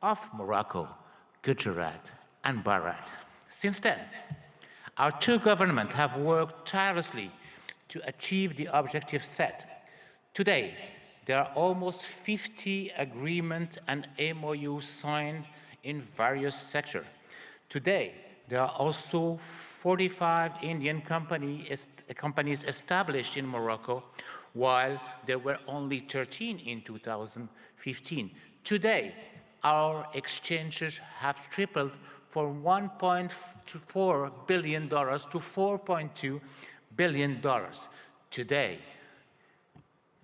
of Morocco, Gujarat, and Bharat. Since then, our two governments have worked tirelessly to achieve the objectives set. Today, there are almost 50 agreements and MOUs signed in various sectors. Today, there are also 45 Indian companies established in Morocco, while there were only 13 in 2015. Today, our exchanges have tripled from $1.4 billion to $4.2 billion. Today,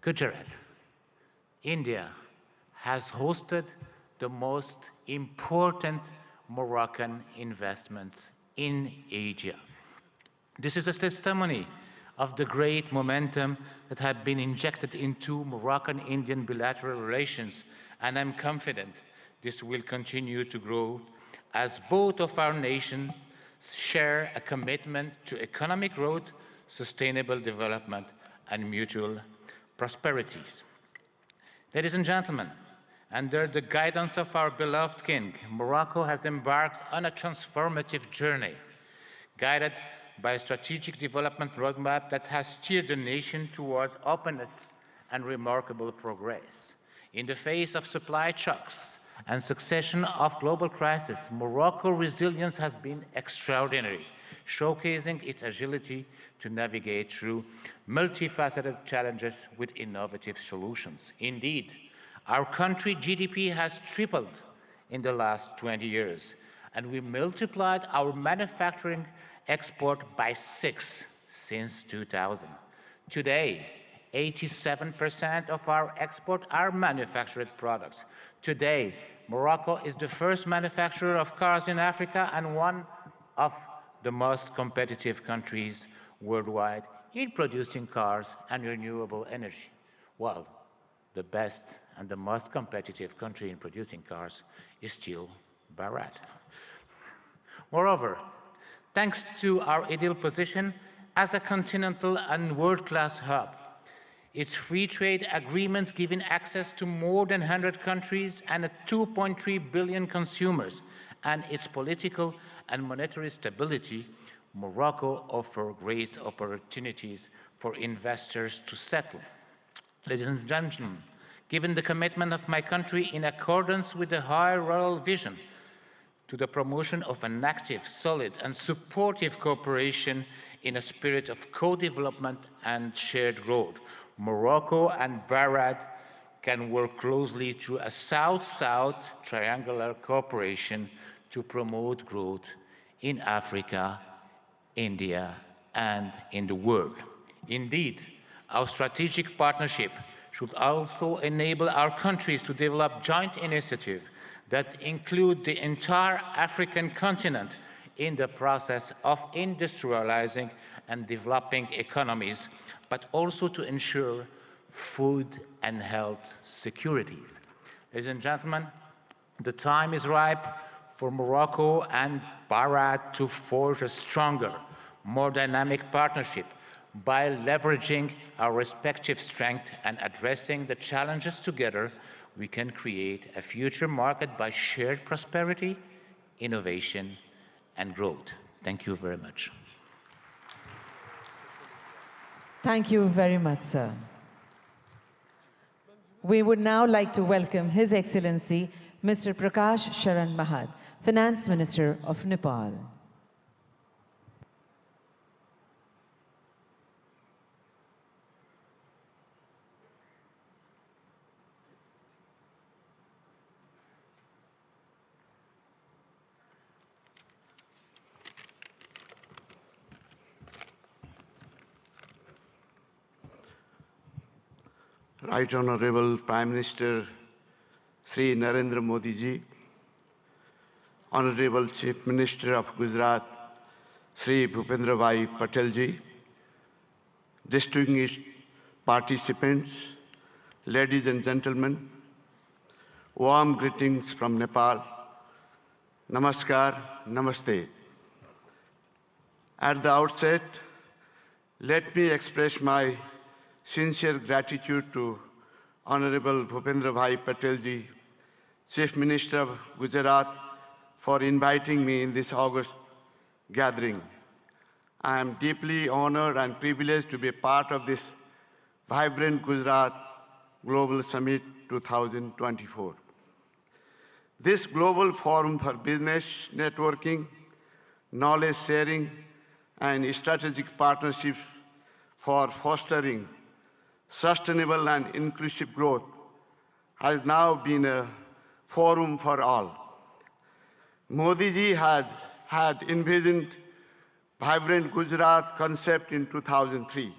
Gujarat, India, has hosted the most important Moroccan investments in Asia. This is a testimony of the great momentum that had been injected into Moroccan-Indian bilateral relations, and I'm confident this will continue to grow as both of our nations share a commitment to economic growth, sustainable development, and mutual prosperities. Ladies and gentlemen, under the guidance of our beloved King, Morocco has embarked on a transformative journey, guided by a strategic development roadmap that has steered the nation towards openness and remarkable progress. In the face of supply shocks and succession of global crises, Morocco's resilience has been extraordinary, showcasing its agility to navigate through multifaceted challenges with innovative solutions. Indeed, our country's GDP has tripled in the last 20 years, and we multiplied our manufacturing export by 6 since 2000. Today, 87% of our export are manufactured products. Today, Morocco is the first manufacturer of cars in Africa and one of the most competitive countries worldwide in producing cars and renewable energy. well, the best and the most competitive country in producing cars is still Bharat. Moreover, thanks to our ideal position as a continental and world-class hub, its free trade agreements giving access to more than 100 countries and 2.3 billion consumers, and its political and monetary stability, Morocco offers great opportunities for investors to settle. Ladies and gentlemen, given the commitment of my country in accordance with the high rural vision to the promotion of an active, solid, and supportive cooperation in a spirit of co-development and shared growth, Morocco and Bharat can work closely through a South-South triangular cooperation to promote growth in Africa, India, and in the world. Indeed, our strategic partnership should also enable our countries to develop joint initiatives that include the entire African continent in the process of industrializing and developing economies, but also to ensure food and health securities. Ladies and gentlemen, the time is ripe for Morocco and Bharat to forge a stronger, more dynamic partnership by leveraging our respective strengths and addressing the challenges together. We can create a future marked by shared prosperity, innovation, and growth. Thank you very much. Thank you very much, sir. We would now like to welcome His Excellency Mr. Prakash Sharan Mahad, Finance Minister of Nepal. Right Honorable Prime Minister Sri Narendra Modi ji, Honorable Chief Minister of Gujarat Sri Bhupendra Bhai Patel ji, distinguished participants, ladies and gentlemen, warm greetings from Nepal. Namaskar, Namaste. At the outset, let me express my sincere gratitude to Honorable Bhupendra Bhai Patel ji, Chief Minister of Gujarat, for inviting me in this August gathering. I am deeply honored and privileged to be a part of this vibrant Gujarat Global Summit 2024. This global forum for business networking, knowledge sharing, and strategic partnerships for fostering sustainable and inclusive growth has now been a forum for all. Modi ji has had envisioned vibrant Gujarat concept in 2003.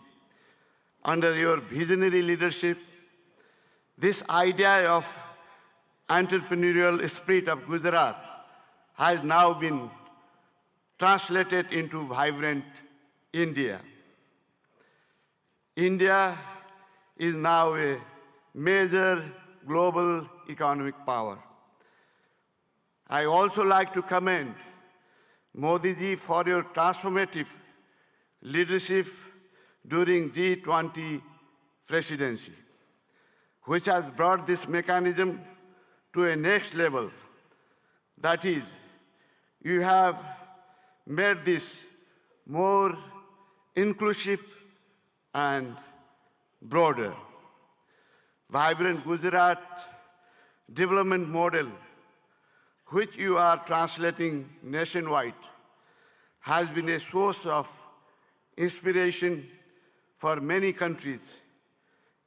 Under your visionary leadership, this idea of entrepreneurial spirit of Gujarat has now been translated into vibrant India. India is now a major global economic power. I also like to commend Modi ji for your transformative leadership during G20 presidency, which has brought this mechanism to a next level. That is, you have made this more inclusive and broader. Vibrant Gujarat development model, which you are translating nationwide, has been a source of inspiration for many countries,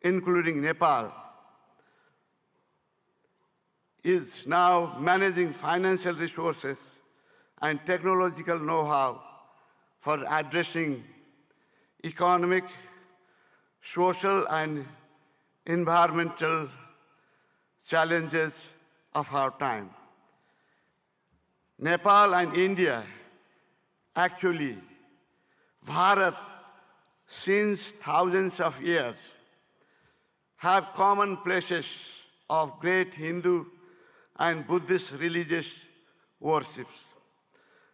including Nepal, is now managing financial resources and technological know-how for addressing economic, social, and environmental challenges of our time. Nepal and India, actually, Bharat, since thousands of years, have common places of great Hindu and Buddhist religious worships,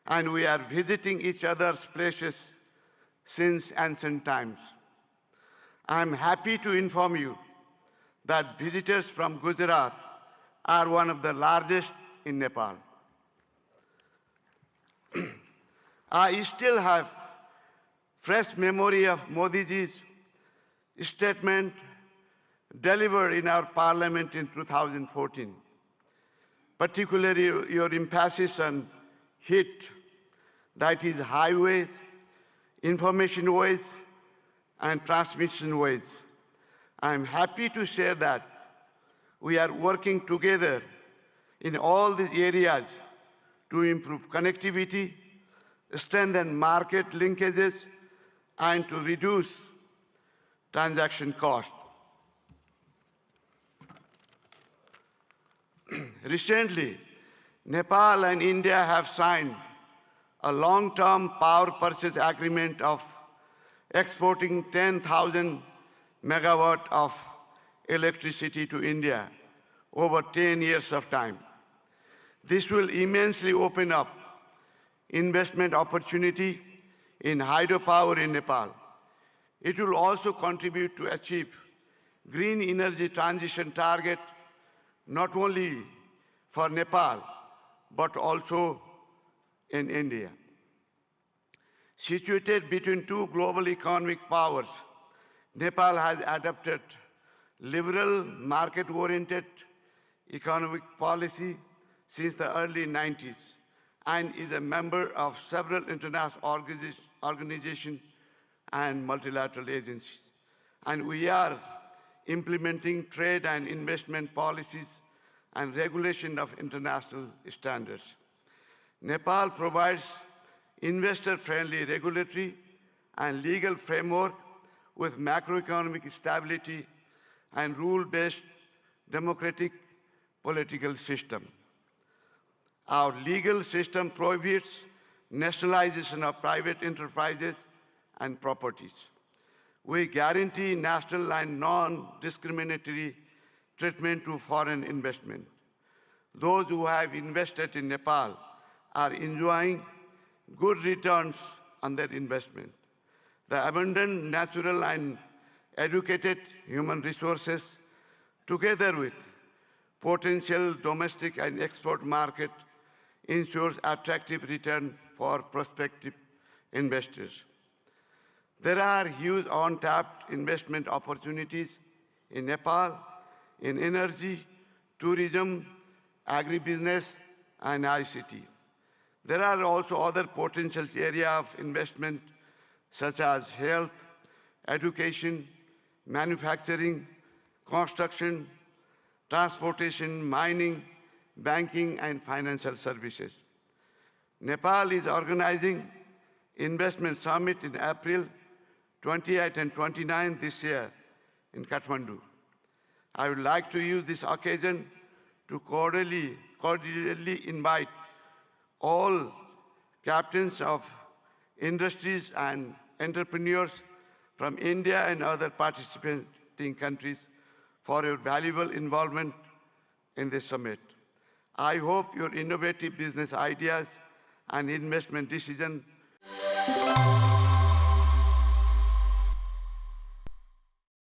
and we are visiting each other's places since ancient times. I am happy to inform you that visitors from Gujarat are one of the largest in Nepal. I still have fresh memory of Modiji's statement delivered in our parliament in 2014, particularly your emphasis on HIT, that is highways, information ways, and transmission ways. I am happy to share that we are working together in all these areas to improve connectivity, strengthen market linkages, and to reduce transaction costs. Recently, Nepal and India have signed a long-term power purchase agreement of exporting 10,000 megawatt of electricity to India over 10 years of time. This will immensely open up investment opportunity in hydropower in Nepal. It will also contribute to achieve green energy transition target not only for Nepal, but also in India. Situated between two global economic powers, Nepal has adopted liberal, market-oriented economic policy since the early 90s and is a member of several international organizations and multilateral agencies. And we are implementing trade and investment policies and regulation of international standards. Nepal provides investor-friendly regulatory and legal framework with macroeconomic stability and rule-based democratic political system. Our legal system prohibits nationalization of private enterprises and properties. We guarantee national and non-discriminatory treatment to foreign investment. Those who have invested in Nepal are enjoying good returns on their investment. The abundant natural and educated human resources, together with potential domestic and export market, ensures attractive return for prospective investors. There are huge untapped investment opportunities in Nepal in energy, tourism, agribusiness, and ICT. There are also other potential areas of investment such as health, education, manufacturing, construction, transportation, mining, banking, and financial services. Nepal is organizing Investment Summit in April 28 and 29 this year in Kathmandu. I would like to use this occasion to cordially invite all captains of industries and entrepreneurs from India and other participating countries for your valuable involvement in this summit. I hope your innovative business ideas and investment decisions